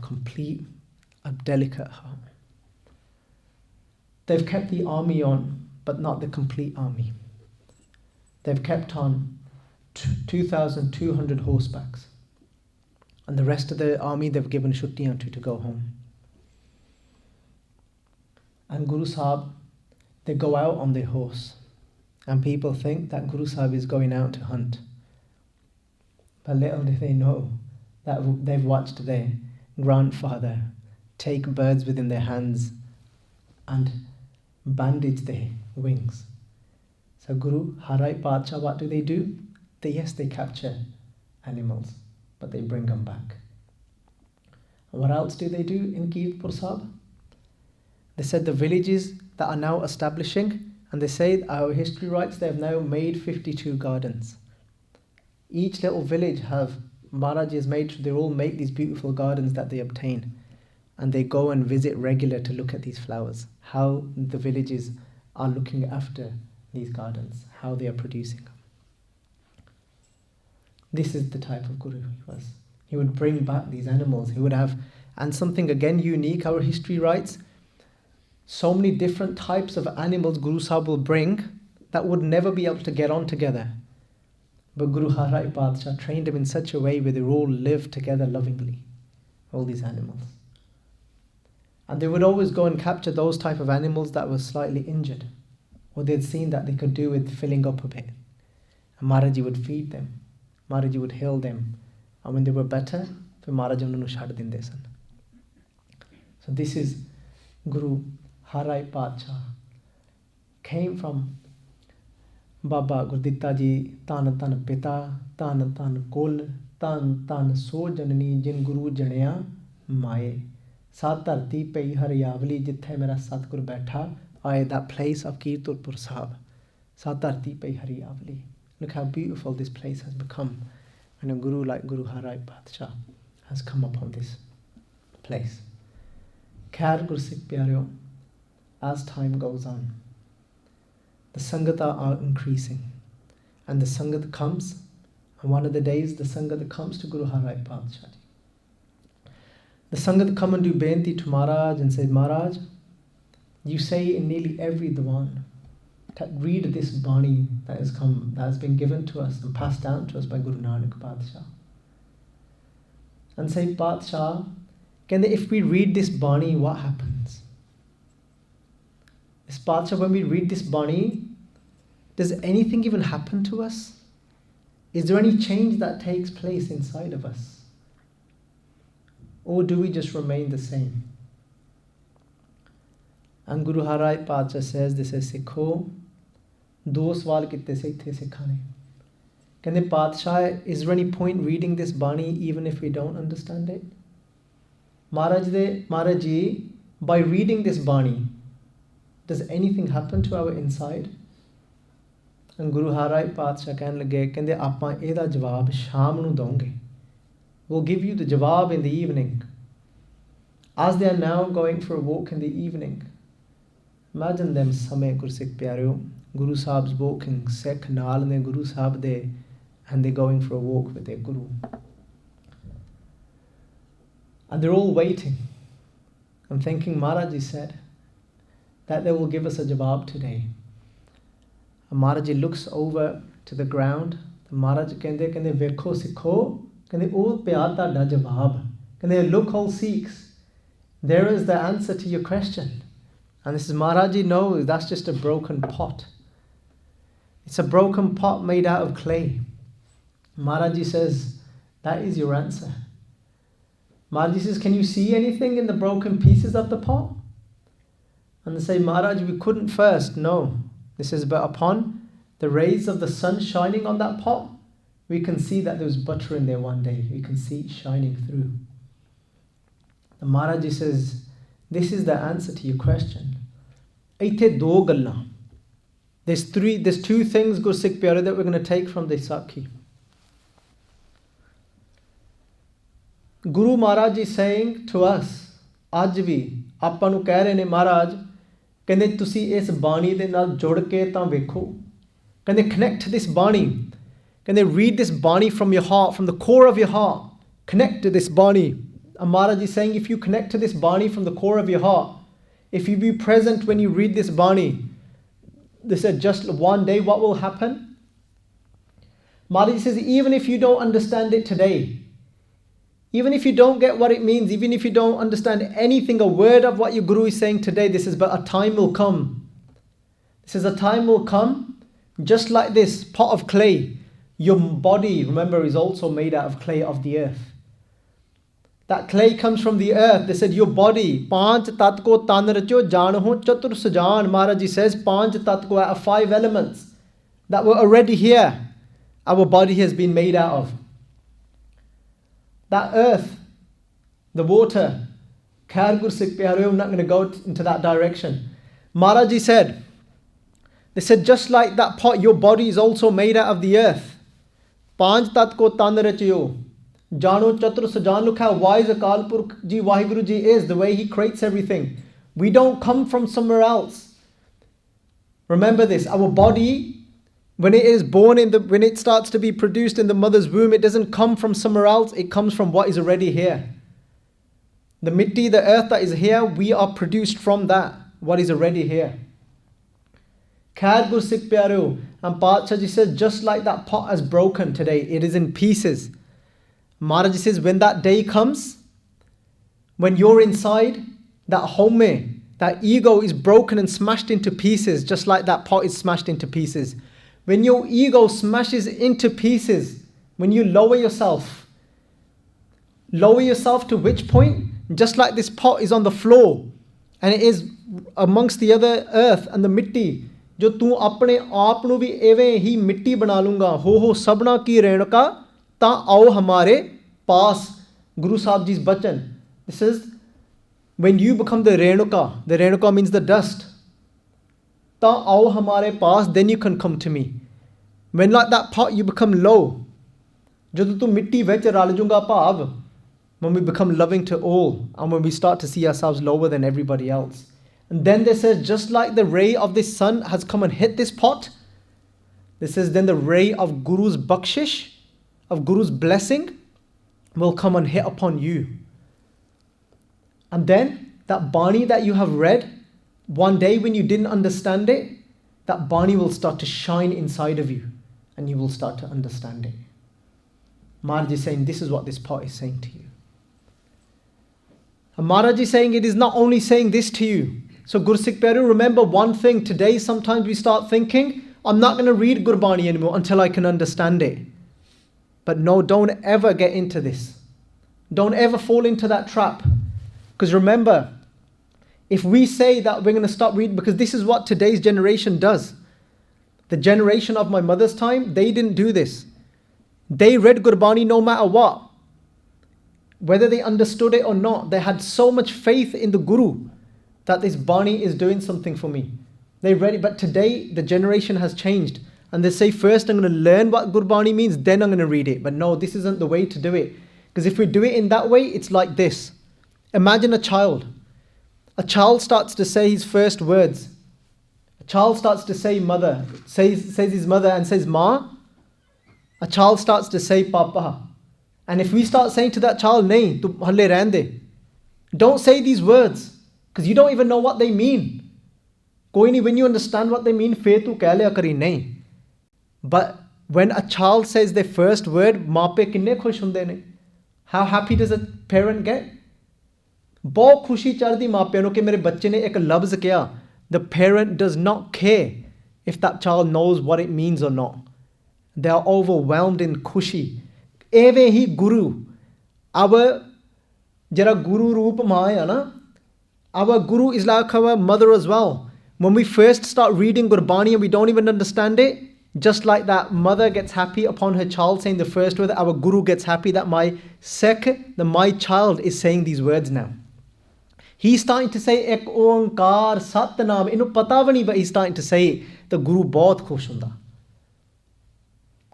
delicate heart. They've kept the army on, but not the complete army. They've kept on 2,200 horsebacks. And the rest of the army they've given shuttiyan to go home. And Guru Sahib, they go out on their horse. And people think that Guru Sahib is going out to hunt. But little do they know that they've watched their grandfather take birds within their hands and bandage their wings. So Guru Har Rai Parkash, what do? They capture animals, but they bring them back. And what else do they do in Kirtpur Sahib? They said the villages that are now establishing, and they say our history writes they have now made 52 gardens. Each little village Maharaj has made sure they all make these beautiful gardens that they obtain. And they go and visit regular to look at these flowers, how the villages are looking after these gardens, how they are producing them. This is the type of Guru he was. He would bring back these animals. He would have, and something again unique, our history writes, so many different types of animals Guru Sahib will bring that would never be able to get on together. But Guru Har Rai Parkash trained them in such a way where they all live together lovingly, all these animals. And they would always go and capture those type of animals that were slightly injured, or they'd seen that they could do with filling up a bit. And Maharaji would feed them. Maharaji would heal them. And when they were better, then Maharaji unnu chhad dinde san. So this is Guru Har Rai Parkash. Came from Baba Gurditta Ji, Tan Tan Pita, Tan Tan Kul, Tan Tan So Janani Jin Guru Janaya Maaye. Sat dharti pei Haryavali jithe mera Satgur baitha aaye, that place of Kirtpur Sahib. Sat dharti pei Haryavali. Look how beautiful this place has become when a Guru like Guru Har Rai Parkash has come upon this place. Khair Guru Sikh Pyareo, as time goes on, the the Sangat are increasing. And the Sangat comes, and one of the days the Sangat comes to Guru Har Rai Sahib. The Sangat come and do benti to Maharaj and say, Maharaj, you say in nearly every Diwan, read this Bani that has been given to us and passed down to us by Guru Nanak Parkash. And say, Parkash, if we read this Bani, what happens? This Parkash, when we read this Bani, does anything even happen to us? Is there any change that takes place inside of us? Or do we just remain the same? And Guru Har Rai Parkash says, this is Sikho, do swal kitte se ithe sikhane. Kende Parkash, is there any point reading this Bani even if we don't understand it? Maharaj ji, by reading this Bani, does anything happen to our inside? And Guru Har Rai Parkash कहने लगे, कहंदे आपां एदा जवाब शाम नूं दोंगे. We'll give you the jawab in the evening. As they are now going for a walk in the evening, imagine them samay Gursikh Pyareo, Guru Sahib's walking, Sikh naal ne Guru Sahib de, and they're going for a walk with their Guru. And they're all waiting and thinking, Maharaj ji said that they will give us a jawab today. And Maharaj ji looks over to the ground. Maharaj kende vekho sikho, kende oh pyar tada jawab. Kende look all Sikhs, there is the answer to your question. And this is Maharaj ji knows that's just a broken pot. It's a broken pot made out of clay. Maharaj ji says, that is your answer. Maharaj ji says, can you see anything in the broken pieces of the pot? And they say, Maharaj, we couldn't first, no. This is, but upon the rays of the sun shining on that pot, we can see that there was butter in there one day. We can see it shining through. The Maharaj ji says, this is the answer to your question. Aithe do gallan. There's two things, Gursikh Pyare, that we're going to take from this Sakhi. Guru Maharaj is saying to us, ਅੱਜ ਵੀ ਆਪਾਂ ਨੂੰ ਕਹਿ ਰਹੇ ਨੇ ਮਹਾਰਾਜ ਕਹਿੰਦੇ ਤੁਸੀਂ ਇਸ ਬਾਣੀ ਦੇ ਨਾਲ ਜੁੜ ਕੇ ਤਾਂ ਵੇਖੋ ਕਹਿੰਦੇ connect to this Bani ਕਹਿੰਦੇ read this Bani from your heart, from the core of your heart, connect to this Bani. And Maharaj is saying, if you connect to this Bani from the core of your heart, if you be present when you read this Bani, they said just one day what will happen? Maharaj says, even if you don't understand it today, even if you don't get what it means, even if you don't understand anything, a word of what your Guru is saying today, this is, but a time will come. This is, a time will come, just like this pot of clay. Your body, remember, is also made out of clay of the earth. That clay comes from the earth. They said, your body, panch tat ko tan racho janho chatur sajan. Maharaj ji says, panch tat ko, out of 5 elements that were already here, our body has been made out of. That earth, the water, Khair Gursikh Pyare, I'm not going to go into that direction. Maharaj ji said, they said, just like that pot, your body is also made out of the earth. Panch tat ko tan rachiyo. Jano chatur sajan, look how wise Akal Purkh ji, Waheguru ji is, the way he creates everything. We don't come from somewhere else. Remember this, our body, when it is born when it starts to be produced in the mother's womb, it doesn't come from somewhere else, it comes from what is already here. The mitti, the earth that is here, we are produced from that, what is already here. Khair Gursikh Pyareo, and Paatshah ji says, just like that pot has broken today, it is in pieces. Maharaj ji says, when that day comes, when you're inside, that home, that ego is broken and smashed into pieces, just like that pot is smashed into pieces. When your ego smashes into pieces, when you lower yourself to which point? Just like this pot is on the floor and it is amongst the other earth and the mitti. जो तू अपने आप ਨੂੰ ਵੀ ਐਵੇਂ ਹੀ ਮਿੱਟੀ ਬਣਾ ਲੂੰਗਾ ਹੋ ਸਭਨਾ ਕੀ ਰੇਣੁਕਾ ਤਾਂ ਆਓ ਹਮਾਰੇ ਪਾਸ. Guru Sahib ji's bachan. This is when you become the renuka means the dust. ਤਾਂ ਆਓ ਹਮਾਰੇ ਪਾਸ, then you can come to me. When like that pot you become low, ਜਦੋਂ ਤੂੰ ਮਿੱਟੀ ਵਿੱਚ ਰਲ ਜੂੰਗਾ ਭਾਵ, when we become loving to all and when we start to see ourselves lower than everybody else, And then they says, just like the ray of the sun has come and hit this pot, this is then the ray of Guru's bakshish, of Guru's blessing, will come and hit upon you. And then that Bani that you have read, one day when you didn't understand it, that Bani will start to shine inside of you and you will start to understand it. Maharaj is saying, this is what this pot is saying to you. And Maharaj is saying, it is not only saying this to you. So Gursikh Pyareo, remember one thing. Today sometimes we start thinking, I'm not going to read Gurbani anymore until I can understand it. But no, don't ever get into this. Don't ever fall into that trap. Because remember, if we say that we're going to stop reading, because this is what today's generation does. The generation of my mother's time, they didn't do this. They read Gurbani no matter what. Whether they understood it or not, they had so much faith in the Guru that this Bani is doing something for me. They read it, but today the generation has changed. And they say, first I'm going to learn what Gurbani means, then I'm going to read it. But no, this isn't the way to do it. Because if we do it in that way, it's like this. Imagine a child. A child starts to say his first words. A child starts to say mother, says his mother and says ma. A child starts to say papa. And if we start saying to that child, nahi, tu halle rehn de. Don't say these words. Because you don't even know what they mean. Koi nahi, when you understand what they mean, fe tu keh liya kari nahi. But when a child says their first word, maa pe kinne khush hunde ne. How happy does a parent get? बहुत खुशी चढ़दी मापियां ਨੂੰ ਕਿ ਮੇਰੇ ਬੱਚੇ ਨੇ ਇੱਕ ਲਫ਼ਜ਼ ਕਿਹਾ. The parent does not care if that child knows what it means or not. They are overwhelmed in khushi. ਐਵੇਂ ਹੀ Guru, our ਜਿਹੜਾ Guru ਰੂਪ ਮਾਂ ਹੈ ਨਾ, our Guru is like our mother as well. When we first start reading Gurbani and we don't even understand it, just like that mother gets happy upon her child saying the first word, our Guru gets happy that my child is saying these words now. He's starting to say ek onkar satnam, inu pata bhi nahi, but he's starting to say it. The Guru bahut khush hunda.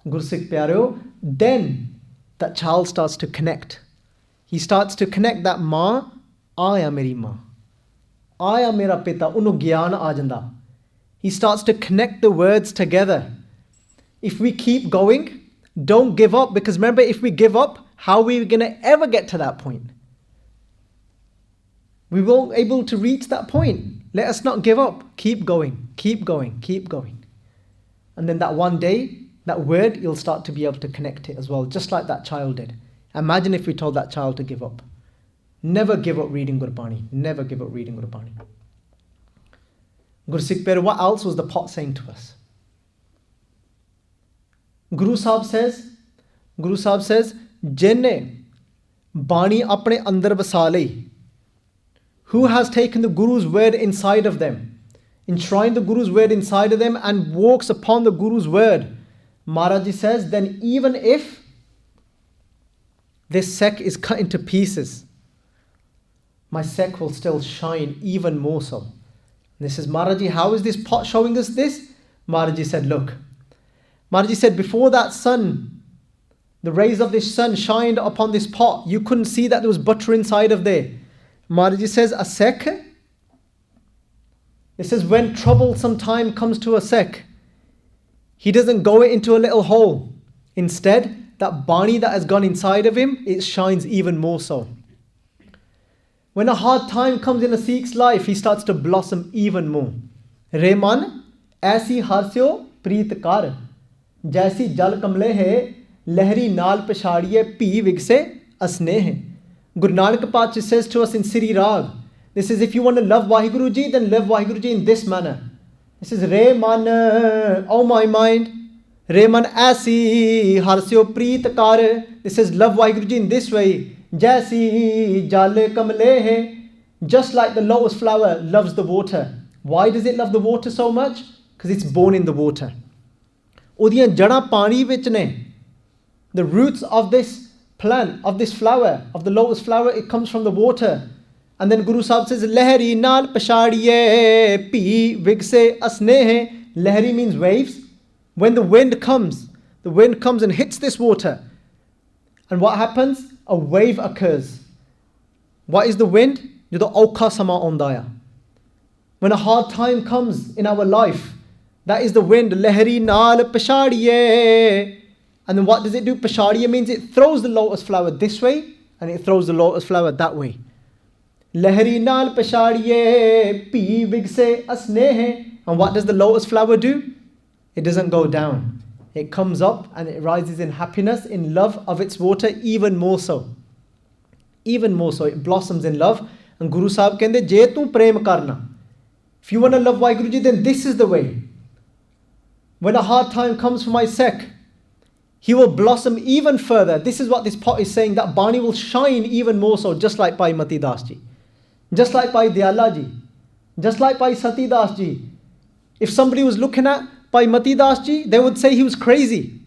Gursikh Pyareo, then that child starts to connect. He starts to connect that maa, aaya meri maa, aaya mera pita, unu gyan aa janda. He starts to connect the words together. If we keep going, don't give up, because remember, if we give up, how are we going to ever get to that point? We won't be able to reach that point. Let us not give up. Keep going, keep going, keep going. And then that one day, that word, you'll start to be able to connect it as well, just like that child did. Imagine if we told that child to give up. Never give up reading Gurbani. Never give up reading Gurbani. Gursikh Pyareo, what else was the pot saying to us? Guru Sahib says, Jinne Bani apne andar basa lai. Who has taken the Guru's word inside of them, enshrined the Guru's word inside of them and walks upon the Guru's word. Maharaj says, then even if this sek is cut into pieces, my sek will still shine even more so. This is Maharaj, how is this pot showing us this? Maharaj said, look. Maharaj said, before that sun, the rays of this sun shined upon this pot, you couldn't see that there was butter inside of there. Maharaj says, a sek. It says, when troublesome time comes to a sek, he doesn't go into a little hole. Instead, that Bani that has gone inside of him, it shines even more so. When a hard time comes in a Sikh's life, he starts to blossom even more. Reman, aisi harsyo preet kar, jaisi jal kamle hai, lehri naal pashadiye pi vigse asne hai. Guru Nanak Parkash says to us in Siri Rag, this is, if you want to love Waheguru Ji, then love Waheguru Ji in this manner. This is Re Man, oh my mind, Re Man aisi harsyo preet kar. This is love Waheguru Ji in this way. Jaisi jale kamle hai. Just like the lotus flower loves the water. Why does it love the water so much? Because it's born in the water. Odiyan jada pani vich ne. The roots of this plant, of this flower, of the lotus flower, it comes from the water. And then Guru Sahib says, Lehri naal pashadiye pi vigse asne. Lehri means waves. When the wind comes and hits this water. And what happens? A wave occurs. What is the wind? ਜਦੋਂ ਔਖਾ ਸਮਾਂ ਆਉਂਦਾ ਆ, When a hard time comes in our life, that is the wind. Lehri naal pashadiye. And then what does it do? Pashadiye means it throws the lotus flower this way and it throws the lotus flower that way. Lehri naal pashadiye pi vigse asnehe. And what does the lotus flower do? It doesn't go down. It comes up and it rises in happiness, in love of its water, even more so. Even more so, it blossoms in love. And Guru Sahib kende, je tu prem karna. If you want to love Waheguruji, then this is the way. When a hard time comes for my Sikh, he will blossom even further. This is what this pot is saying, that Bani will shine even more so, just like Bhai Mati Das ji, just like Bhai Diyala ji, just like Bhai Sati Das ji. If somebody was looking at Bhai Mati Das ji, they would say he was crazy.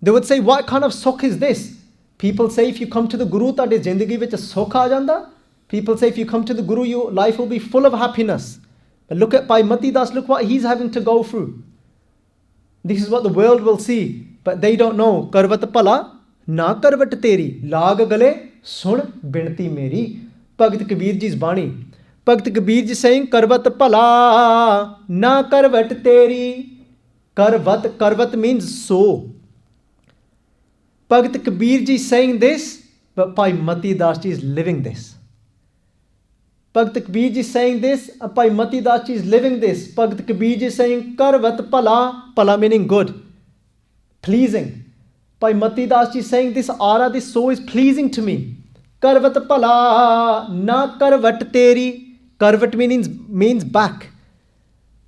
They would say, what kind of sukh is this? People say if you come to the Guru, tade zindagi vich sukh aa janda. People say if you come to the Guru, your life will be full of happiness. But look at Bhai Mati Das, look what he's having to go through. This is what the world will see. But they don't know. Karvat pala, na karvat teri. Lag gale, sun binti meri. Bhagat Kabir ji's Bani. Bhagat Kabir ji saying, Karvat pala, na karvat teri. Karvat means so. Bhagat Kabir ji saying this, but Bhai Mati Das ji is living this. Bhagat Kabir ji saying this, and Bhai Mati Das ji is living this. Bhagat Kabir ji saying, Karvat pala meaning good, pleasing. Bhai Mati Das ji saying, this aura, this soul is pleasing to me. Karvat pala, na karvat teri. Karvat means back.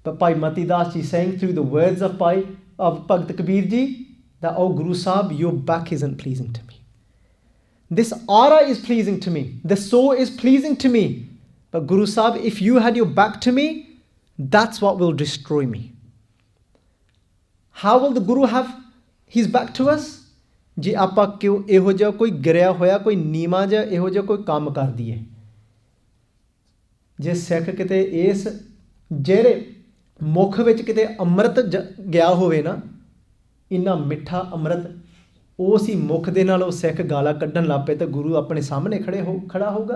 But Bhai Mati Das ji saying through the words of Bhagat Kabir ji, that, oh Guru Sahib, your back isn't pleasing to me. This aura is pleasing to me. The soul is pleasing to me. But Guru Sahib, if you had your back to me, that's what will destroy me. How will the Guru have his back to us? Je aapa kyun eho jiha koi girya hoya, koi neema jiha eho jiha koi kaam kar diye. Je Sikh kite is jehde mukh vich kite amrit gaya hove na, inna mitha amrit उसी मुख दे नाल सिख गाला कड्ढन लग पे तो गुरु अपने सामने खड़ा होगा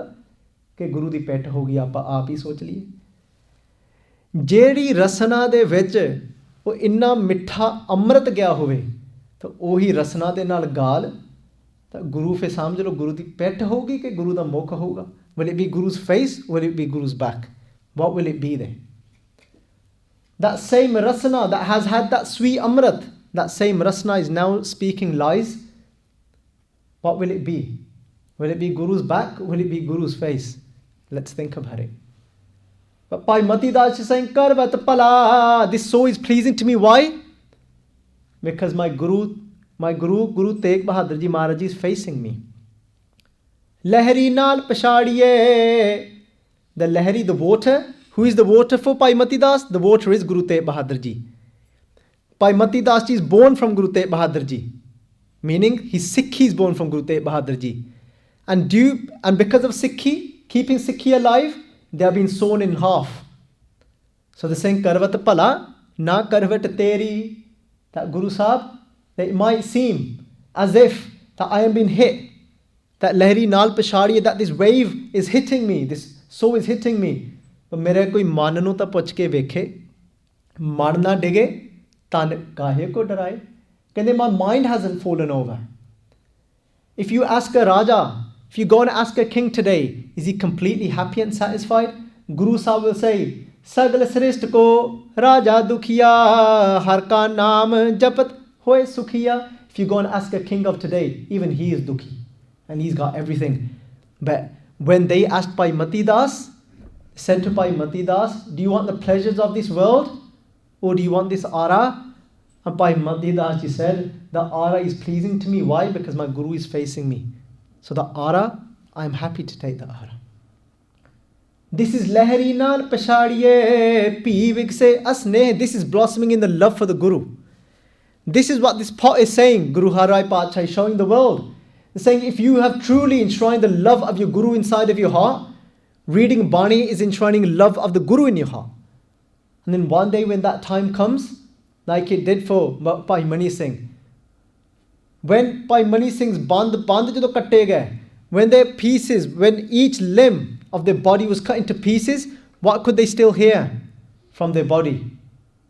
कि गुरु दी पिठ होगी। आप ही सोच लीए, जेड़ी रसना दे विच वो इन्ना मिठा अमृत गया होवे तो उही रसना दे नाल गाल तो गुरु फिर समझ लो गुरु दी पिठ होगी कि गुरु दा मुख होगा। Will it be Guru's face? Will it be Guru's back? What will it be there? That same rasana that has had that sweet amrit, that same rasana is now speaking lies. What will it be? Will it be Guru's back? Will it be Guru's face? Let's think about it. But Bhai Mati Das is saying, Karvat pala, this soul is pleasing to me. Why? Because my Guru Tegh Bahadur Ji Maharaj Ji is facing me. Lehri naal pashadiye. The Lehri, the water. Who is the water for Bhai Mati Das? The water is Guru Tegh Bahadur Ji. Bhai Mati Das Ji is born from Guru Tegh Bahadur Ji. Meaning, he's Sikhi is born from Guru Tegh Bahadur Ji. And because of Sikhi, keeping Sikhi alive, they have been sewn in half. So they're saying, Karvat pala, na karvat teri. That Guru Sahib, that it might seem as if that I am being hit. That Lehri naal pashadiye, that this wave is hitting me, this soul is hitting me. But mere koi man nu ta puch ke vekhe, man na dige, tan kahe ko daraye. Kende my mind hasn't fallen over. If you ask a Raja, if you go and ask a king today, is he completely happy and satisfied? Guru Sahib will say, Sagal srisht ko Raja dukhiya, har ka naam japat hoye sukhiya. If you go and ask a king of today, even he is dukhi. And he's got everything. But when they asked Bhai Mati Das, said to Bhai Mati Das, do you want the pleasures of this world? Or do you want this aura? And Bhai Mati Das Ji said, the aura is pleasing to me. Why? Because my Guru is facing me. So the aura, I am happy to take the aura. This is Lehri naal pashadiye pi vigse asne. This is blossoming in the love for the Guru. This is what this pot is saying. Guru Har Rai Sahib is showing the world. It's saying if you have truly enshrined the love of your Guru inside of your heart, reading Bani is enshrining love of the Guru in your heart. And then one day when that time comes, like it did for Bhai Mani Singh. When Bhai Mani Singh's band jado katte gaye, when each limb of their body was cut into pieces, what could they still hear? from their body,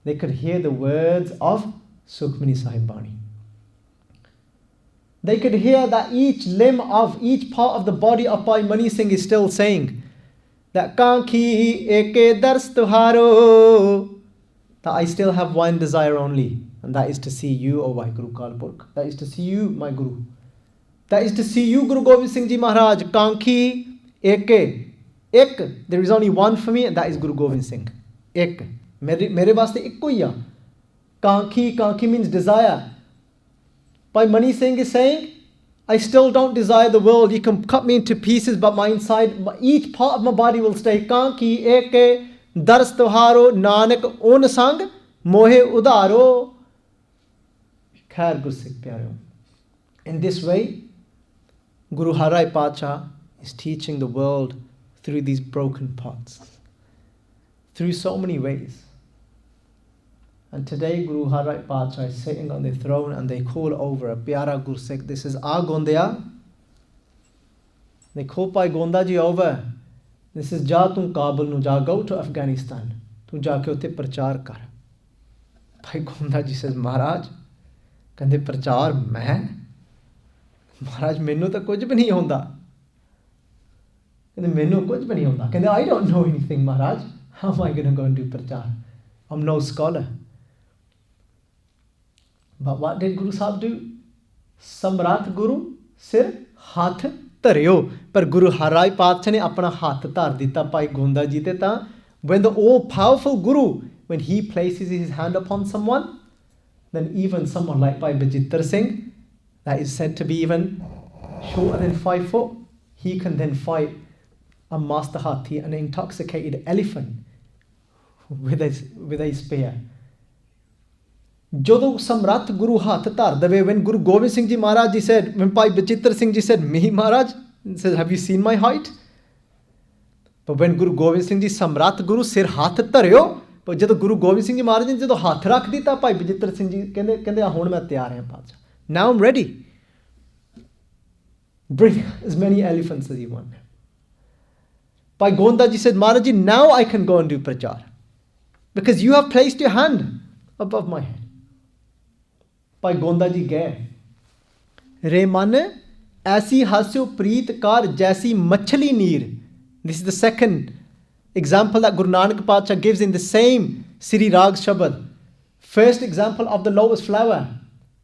they could hear the words of Sukhmani Sahib Bani. They could hear that each limb of each part of the body of Bhai Mani Singh is still saying that Kankhi eke dars tuharo, that I still have one desire only, and that is to see you, O Vaheguru Akal Purkh. That is to see you, my Guru. That is to see you, Guru Gobind Singh Ji Maharaj. Kankhi eke. Ek. There is only one for me, and that is Guru Gobind Singh. Ek. Mere vaste ikko hi a. Kankhi. Kankhi means desire. Bhai Mani Singh is saying, I still don't desire the world. You can cut me into pieces, but my inside, each part of my body will stay. Kankhi eke dars tuharo nanak on sang mohe udharo. Khair Gursikh Pyareo. In this way, Guru Har Rai Pacha is teaching the world through these broken pots, through so many ways. And today Guru Har Rai Pacha is sitting on the throne and they call over a Pyara Gursikh. This is A Gondia. They call Bhai Gonda ji over. This is Ja tu Kabul nu ja, go to Afghanistan. Tu ja ke utte prachar kar. Bhai Gonda ji says, Maharaj, ਕਹਿੰਦੇ ਪ੍ਰਚਾਰ ਮੈਂ ਮਹਾਰਾਜ ਮੈਨੂੰ ਤਾਂ ਕੁਝ ਵੀ ਨਹੀਂ ਆਉਂਦਾ ਕਹਿੰਦੇ ਮੈਨੂੰ ਕੁਝ ਵੀ ਨਹੀਂ ਆਉਂਦਾ ਕਹਿੰਦੇ I don't know anything Maharaj, how am I going to go and do prachar? I'm no scholar. But what did Guru Sahib do? Samrat Guru ਸਿਰ ਹੱਥ ਧਰਿਓ, ਪਰ ਗੁਰੂ ਹਰ ਰਾਏ ਪਾਤਸ਼ਾਹ ਨੇ ਆਪਣਾ ਹੱਥ ਧਰ ਦਿੱਤਾ ਭਾਈ ਗੋਂਦਾ ਜੀ ਤੇ ਤਾਂ when the all powerful Guru, when he places his hand upon someone, then even someone like Bhai Baljit Singh, that is said to be even shorter than 5 foot, he can then fight a master hathi, an intoxicated elephant, with a spear. Jodo Samrat Guru Hath Tar, the way when Guru Gobind Singh Ji Maharaj ji said, when Bhai Baljit Singh Ji said, me Maharaj, he says, have you seen my height? But when Guru Gobind Singh Ji Samrat Guru Sir Hath Taryo, ਪਰ ਜਦੋਂ ਗੁਰੂ ਗੋਬਿੰਦ ਸਿੰਘ ਜੀ ਮਹਾਰਾਜ ਨੇ ਜਦੋਂ ਹੱਥ ਰੱਖ ਦਿੱਤਾ ਭਾਈ ਬਜਿੱਤਰ ਸਿੰਘ ਜੀ ਕਹਿੰਦੇ ਹੁਣ ਮੈਂ ਤਿਆਰ ਹਾਂ ਪਾਤਸ਼ਾਹ. Now I'm ready. Bring as many elephants as you want. Bhai Gonda ji said, Maharaj ji, now I can go and do prachar. Because you have placed your hand above my head. Bhai Gonda ji ਗਏ. ਰੇ ਮਨ ਐਸੀ ਹਾਸਿਓ ਪ੍ਰੀਤ ਕਾਰ ਜੈਸੀ ਮੱਛਲੀ ਨੀਰ. This is the second example that Guru Nanak Parkash gives in the same Sri Rag Shabad. First example of the lotus flower.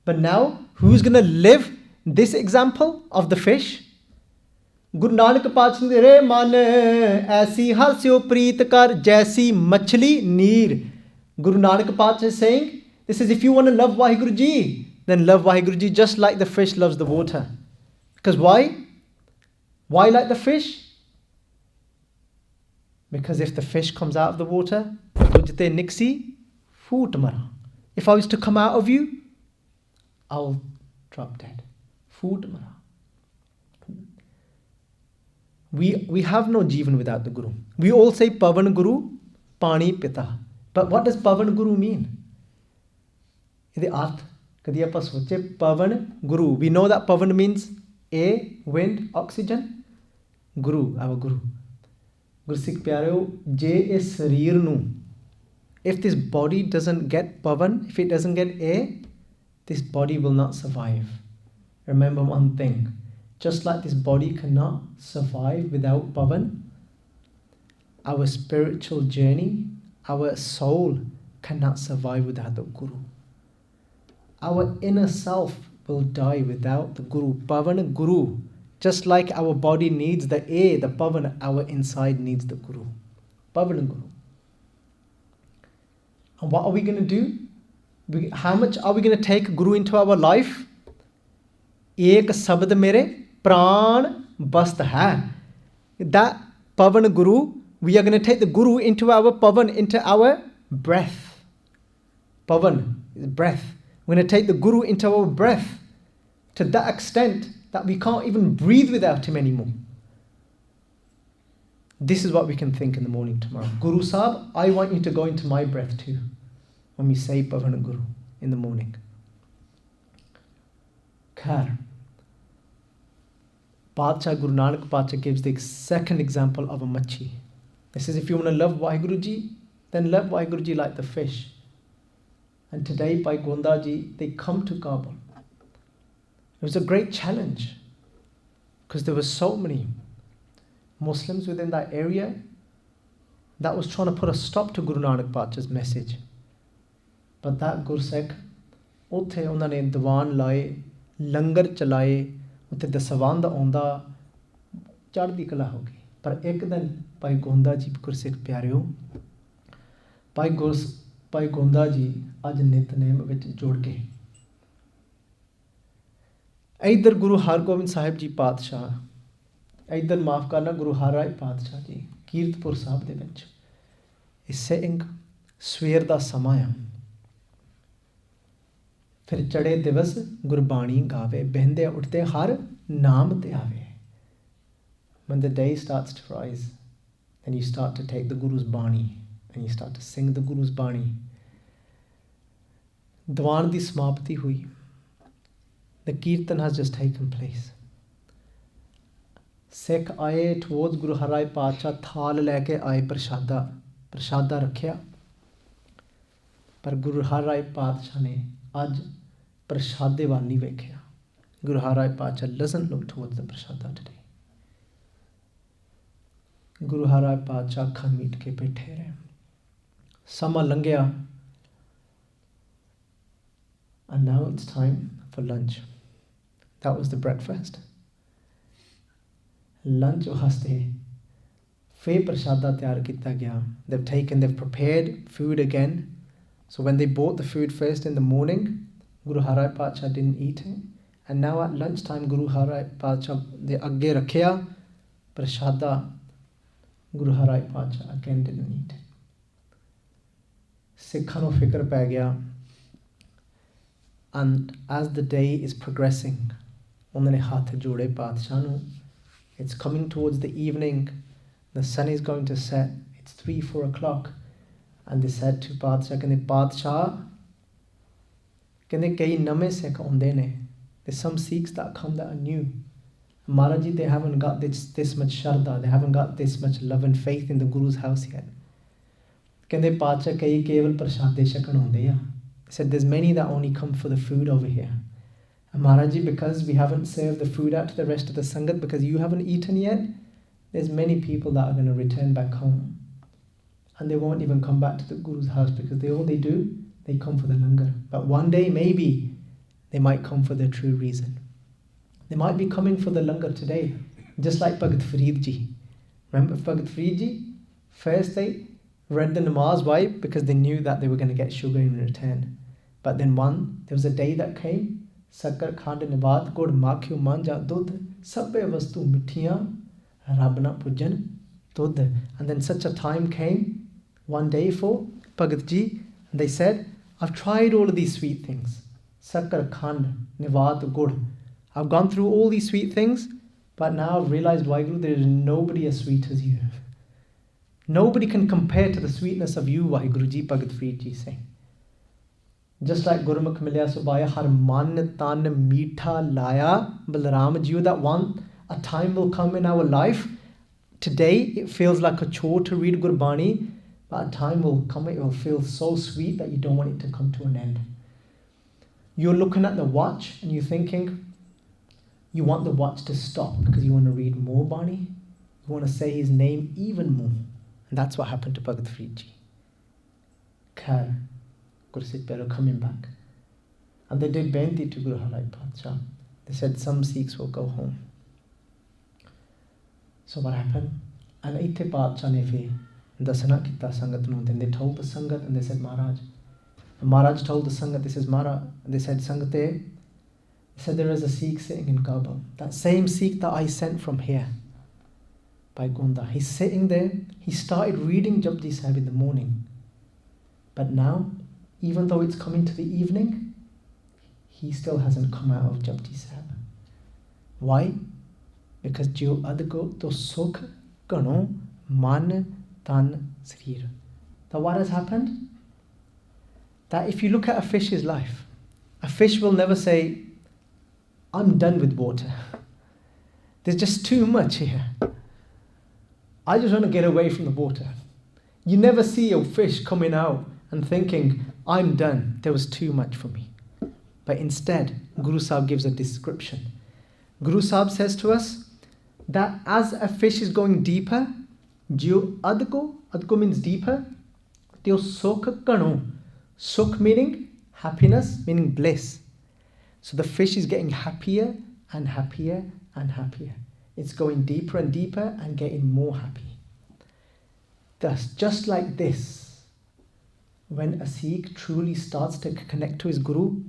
But now, who's going to live this example of the fish? Guru Nanak Parkash says, Re man aisi harsyo preet kar jaisi machli neer. Guru Nanak Parkash is saying, this is if you want to love Vaheguru Ji, then love Vaheguru Ji just like the fish loves the water. Because why? Why like the fish? Because if the fish comes out of the water, if I was to come out of you, I'll drop dead. We have no Jivan without the Guru. We all say Pavan Guru, Pani Pita. But what does Pavan Guru mean? The arth, Pavan Guru. We know that Pavan means air, wind, oxygen. Guru, our Guru. Gursikh Pyareo, je is sareer nu. If this body doesn't get pavan, if it doesn't get air, this body will not survive. Remember one thing, just like this body cannot survive without pavan, our spiritual journey, our soul cannot survive without the Guru. Our inner self will die without the Guru. Pavan Guru. Just like our body needs the air, the pavan, our inside needs the Guru. Pavan Guru. And what are we going to do? How much are we going to take Guru into our life? Ek sabd mere pran bast hai. That pavan Guru, we are going to take the Guru into our pavan, into our breath. Pavan is breath. We're going to take the Guru into our breath to that extent that we can't even breathe without him anymore. This is what we can think in the morning tomorrow. Guru Sahib, I want you to go into my breath too. When we say Pavan Guru in the morning. Khair. Pacha Guru Nanak Pacha gives the second example of a machi. He says, if you want to love Vaheguru Ji, then let Waheguru Ji like the fish. And today, by Gonda Ji, they come to Kabul. It was a great challenge because there were so many Muslims within that area that was trying to put a stop to Guru Nanak Parkash's message. But that Gursikh, ਉੱਥੇ ਉਹਨਾਂ ਨੇ ਦੀਵਾਨ ਲਾਏ, ਲੰਗਰ ਚਲਾਏ, ਉੱਥੇ ਦਸਵੰਧ ਆਉਂਦਾ, ਚੜ੍ਹਦੀ ਕਲਾ ਹੋ ਗਈ. ਪਰ ਇੱਕ ਦਿਨ ਭਾਈ ਗੋਂਦਾ ਜੀ ਗੁਰਸਿੱਖ ਪਿਆਰਿਓ, ਭਾਈ ਗੋਂਦਾ ਜੀ ਅੱਜ ਨਿਤਨੇਮ ਵਿੱਚ ਜੁੜ ਗਏ. ਇੱਧਰ ਗੁਰੂ ਹਰਗੋਬਿੰਦ ਸਾਹਿਬ ਜੀ ਪਾਤਸ਼ਾਹ, ਇੱਧਰ ਮਾਫ ਕਰਨਾ ਗੁਰੂ ਹਰ ਰਾਏ ਪਾਤਸ਼ਾਹ ਜੀ ਕੀਰਤਪੁਰ ਸਾਹਿਬ ਦੇ ਵਿੱਚ sitting, ਸਵੇਰ ਦਾ ਸਮਾਂ ਆ. ਫਿਰ ਚੜੇ ਦਿਵਸ ਗੁਰਬਾਣੀ ਗਾਵੇ, ਬਹਿੰਦੇ ਉੱਠਦੇ ਹਰ ਨਾਮ ਤੇ ਆਵੇ. When the day starts to rise, then you start to take the Guru's Bani and you start to sing the Guru's Bani. Diwan di samapti hui. The kirtan has just taken place. Sikh aaye towards Guru Har Rai Paatshah, thal leke aaye prashada rakhya. Par Guru Har Rai Paatshah ne aj prashade wal nahi vekhya. Guru Har Rai Paatshah doesn't look towards the prashada today. Guru Har Rai Paatshah ਅੱਖਾਂ meat ਕੇ ਬੈਠੇ ਰਹੇ. ਸਮਾਂ ਲੰਘਿਆ and now it's time for lunch. That was the breakfast. Lunch ਵਾਸਤੇ ਫੇਰ ਪ੍ਰਸ਼ਾਦਾ ਤਿਆਰ ਕੀਤਾ ਗਿਆ. They've prepared food again. So when they bought the food first in the morning, Guru Har Rai Paatshah didn't eat it. And now at lunchtime, Guru Har Rai Paatshah ਦੇ ਅੱਗੇ ਰੱਖਿਆ ਪ੍ਰਸ਼ਾਦਾ. Guru Har Rai Paatshah again didn't eat. Sikhan ਨੂੰ ਫਿਕਰ ਪੈ ਗਿਆ. And as the day is progressing, ਉਹਨਾਂ ਨੇ ਹੱਥ ਜੋੜੇ ਪਾਤਸ਼ਾਹ ਨੂੰ. It's coming towards the evening. The sun is going to set. It's 3-4 o'clock. And they said to Paatshah, ਕਹਿੰਦੇ ਪਾਤਸ਼ਾਹ, ਕਹਿੰਦੇ ਕਈ ਨਵੇਂ ਸਿੱਖ ਆਉਂਦੇ ਨੇ. There's some Sikhs that come that are new. Maharaj Ji, they haven't got this much Shraddha, they haven't got this much love and faith in the Guru's house yet. ਕਹਿੰਦੇ ਪਾਤਸ਼ਾਹ ਕਈ ਕੇਵਲ ਪ੍ਰਸ਼ਾਦੇ ਛਕਣ ਆਉਂਦੇ ਆ. They said there's many that only come for the food over here. And Maharaj Ji, because we haven't served the food out to the rest of the Sangat, because you haven't eaten yet, there's many people that are going to return back home. And they won't even come back to the Guru's house because all they do, they come for the langar. But one day maybe they might come for the true reason. They might be coming for the langar today, just like Bhagat Farid Ji. Remember Bhagat Farid Ji? First they read the namaz. Why? Because they knew that they were going to get sugar in return. But then there was a day that came, Sakar Khand Nivad Gud Makhyo Manja Dudh Sabbe Vastu Mithiyan Rabna Pujan Dudh. And then such a time came one day for Bhagat Ji, and they said, I've tried all of these sweet things. Sakar Khand Nivad Gud. I've gone through all these sweet things, but now I've realized, Waheguru, there is nobody as sweet as you. Nobody can compare to the sweetness of you, Waheguru Ji, Bhagat Farid Ji saying. Just like Gurmukh Milya Subaya, Har Man Tan Meetha Laya, Balaram Ji, that a time will come in our life. Today, it feels like a chore to read Gurbani, but a time will come, it will feel so sweet that you don't want it to come to an end. You're looking at the watch and you're thinking, you want the watch to stop because you want to read more Bani. You want to say his name even more. And that's what happened to Bhagat Farid Ji. Khar, Gursikh Pero coming back. And they did benti to Guru Har Rai Paatshah. They said some Sikhs will go home. So what happened? And Itthe Paatshah ne fi dasana kita Sangat nu. Then they told the Sangat and they said, Maharaj. And Maharaj told the Sangat, this is Maharaj. And they said, Sangate, they said there is a Sikh sitting in Kabul. That same Sikh that I sent from here. By Gonda. He's sitting there. He started reading Japji Sahib in the morning. But now, even though it's coming to the evening, he still hasn't come out of Japji Sahib. Why? Because Jo Adgo to Sukh Gano Man Tan Srir. That what has happened? That if you look at a fish's life, a fish will never say, I'm done with water. There's just too much here. I just want to get away from the water. You never see a fish coming out and thinking, I'm done, there was too much for me. But instead, Guru Sahib gives a description. Guru Sahib says to us that as a fish is going deeper, jo adko means deeper, teo sukh kano. Sukh meaning happiness, meaning bliss. So the fish is getting happier and happier and happier. It's going deeper and deeper and getting more happy. Thus, just like this, when a Sikh truly starts to connect to his Guru,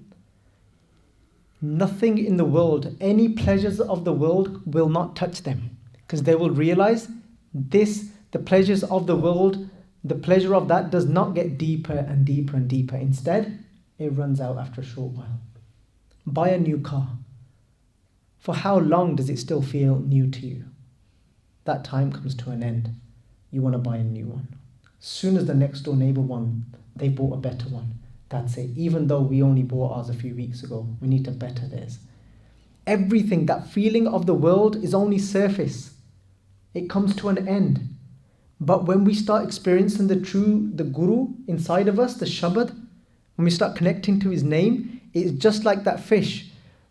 nothing in the world, any pleasures of the world will not touch them, because they will realize the pleasures of the world, the pleasure of that does not get deeper and deeper and deeper. Instead, it runs out after a short while. Buy a new car. For how long does it still feel new to you? That time comes to an end. You want to buy a new one. As soon as the next door neighbor one, they bought a better one. That's it. Even though we only bought ours a few weeks ago, we need to better theirs. Everything, that feeling of the world is only surface. It comes to an end. But when we start experiencing the Guru inside of us, the Shabad, when we start connecting to his name, it's just like that fish.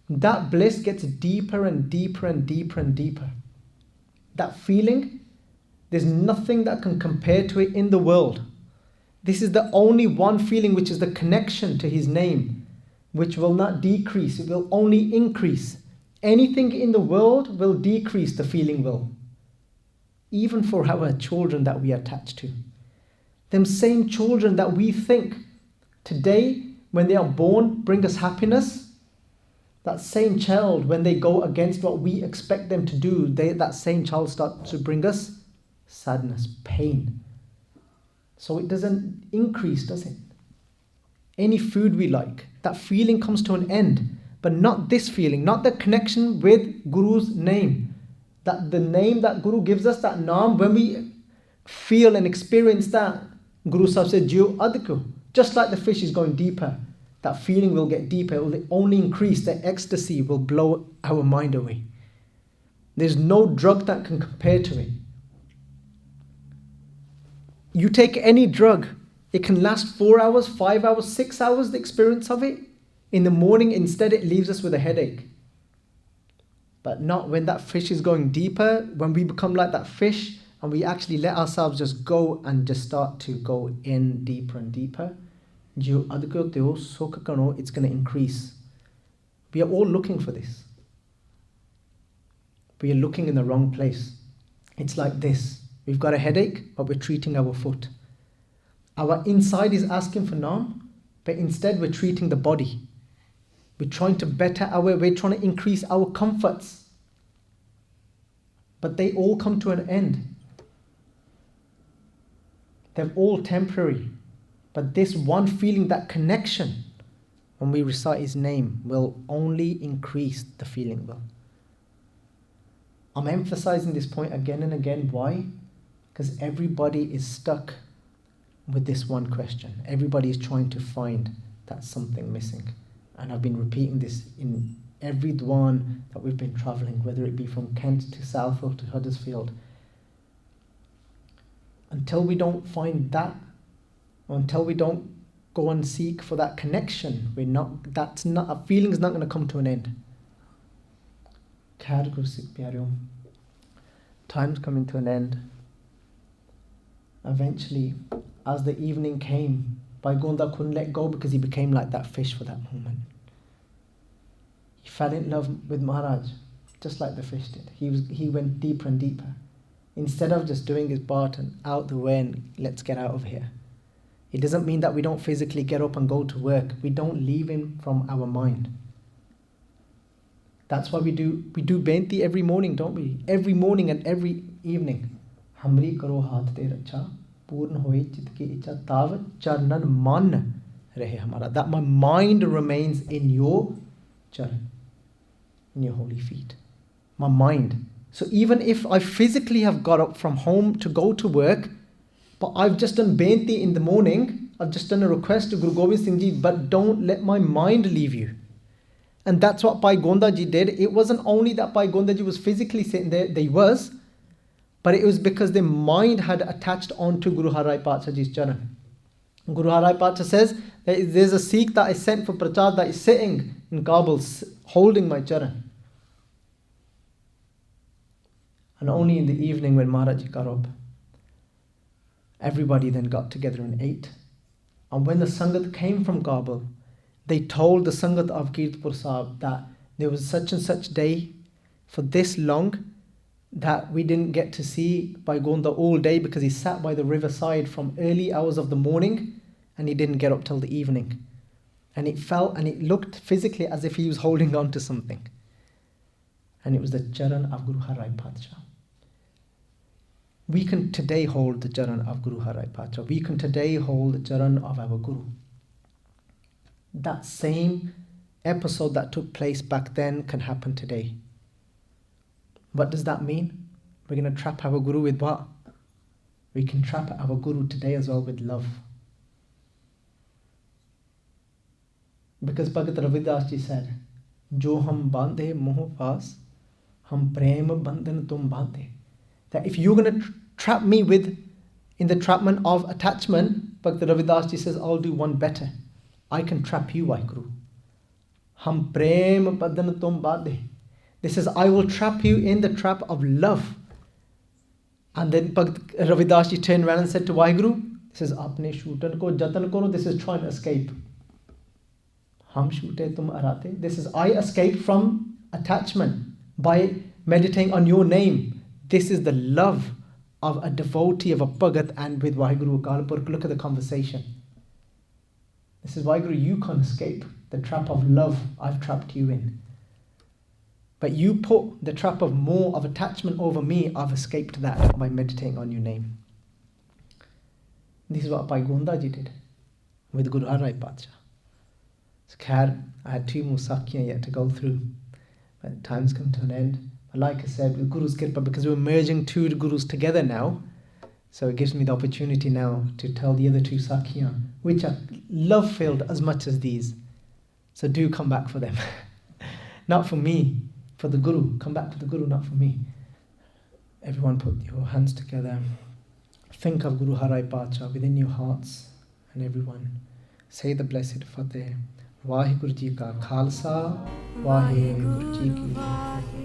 That bliss gets deeper and deeper and deeper and deeper. That feeling, there's nothing that can compare to it in the world. This is the only one feeling which is the connection to his name, which will not decrease, it will only increase. Anything in the world will decrease, the feeling will. Even for our children that we attach to. Them same children that we think today, when they are born, bring us happiness. That same child, when they go against what we expect them to do, that same child starts to bring us sadness, pain. So it doesn't increase, does it? Any food we like, that feeling comes to an end. But not this feeling, not the connection with Guru's name. That the name that Guru gives us, that naam, when we feel and experience that, Guru Sahib said, Jio adko, just like the fish is going deeper, that feeling will get deeper, it will only increase, the ecstasy will blow our mind away. There's no drug that can compare to it. You take any drug, it can last 4 hours, 5 hours, 6 hours, the experience of it. In the morning, instead, it leaves us with a headache. But not when that fish is going deeper, when we become like that fish and we actually let ourselves just go and just start to go in deeper and deeper. It's going to increase. We are all looking for this. We are looking in the wrong place. It's like this. We've got a headache, but we're treating our foot. Our inside is asking for naam, but instead we're treating the body. We're trying to we're trying to increase our comforts. But they all come to an end. They're all temporary. But this one feeling, that connection, when we recite his name, will only increase the feeling will. I'm emphasizing this point again and again. Why? Because everybody is stuck with this one question. Everybody is trying to find that something missing. And I've been repeating this in every Dwan that we've been travelling, whether it be from Kent to Southall to Huddersfield. Until we don't find that, until we don't go and seek for that connection, a feeling's not going to come to an end. Time's coming to an end. Eventually, as the evening came, Gonda couldn't let go because he became like that fish for that moment. He fell in love with Maharaj, just like the fish did. He went deeper and deeper. Instead of just doing his part and out the way and let's get out of here. It doesn't mean that we don't physically get up and go to work. We don't leave him from our mind. That's why we do benti every morning, don't we? Every morning and every evening. Hamri karo haath de racha. Purn hoye chit ki icha tavat charnan man rahe hamara. That my mind remains in your charan, in your holy feet. My mind. So even if I physically have got up from home to go to work, but I've just done benti in the morning, I've just done a request to Guru Gobind Singh Ji, but don't let my mind leave you. And that's what Bhai Gonda Ji did. It wasn't only that Bhai Gonda Ji was physically sitting there, he was, But it was because their mind had attached onto Guru Har Rai Pacha Ji's charan. Guru Har Rai Pacha says, there's a Sikh that I sent for Prachar that is sitting in Kabul, holding my charan. And only in the evening when Maharaj Ji got up, everybody then got together and ate. And when the Sangat came from Kabul, they told the Sangat of Kirtpur Sahib that there was such and such day for this long that we didn't get to see Bhai Gonda all day because he sat by the riverside from early hours of the morning and he didn't get up till the evening. And it felt and it looked physically as if he was holding on to something. And it was the charan of Guru Har Rai Pacha. We can today hold the charan of Guru Har Rai Pacha. We can today hold the charan of our Guru. That same episode that took place back then can happen today. What does that mean? We're going to trap our Guru with what? We can trap our Guru today as well with love. Because Bhagat Ravidas ji said, Jo hum bandhe moh paas, hum prem bandhan tum bandhe. That if you're going to trap me with, in the trapment of attachment, Bhagat Ravidas ji says, I'll do one better. I can trap you, Vaheguru. Hum prem bandhan tum bandhe. This says, I will trap you in the trap of love. And then Bhagat Ravidas ji turned around and said to Vaheguru, this is apne shootan ko jatan karo, this is trying to escape. Hum shoote tum arate. This is I escape from attachment by meditating on your name. This is the love of a devotee of a Bhagat and with Vaheguru Akal Purkh. Look at the conversation. This is Vaheguru, you can't escape the trap of love I've trapped you in. But you put the trap of more of attachment over me, I've escaped that by meditating on your name. This is what Bhai Gonda ji did with Guru Har Rai Pacha. So Khair, I had 2 more sakhiyan yet to go through, but time's come to an end. But like I said, with Guru's Kirpa, because we're merging 2 Gurus together now, so it gives me the opportunity now to tell the other 2 sakhiyan, which are love-filled as much as these. So do come back for them. Not for me, for the Guru. Come back to the Guru, not for me. Everyone put your hands together. Think of Guru Har Rai Pacha within your hearts, and everyone say the blessed Fateh. Vaheguru Ji Ka Khalsa, Vaheguru Ji Ki Fateh.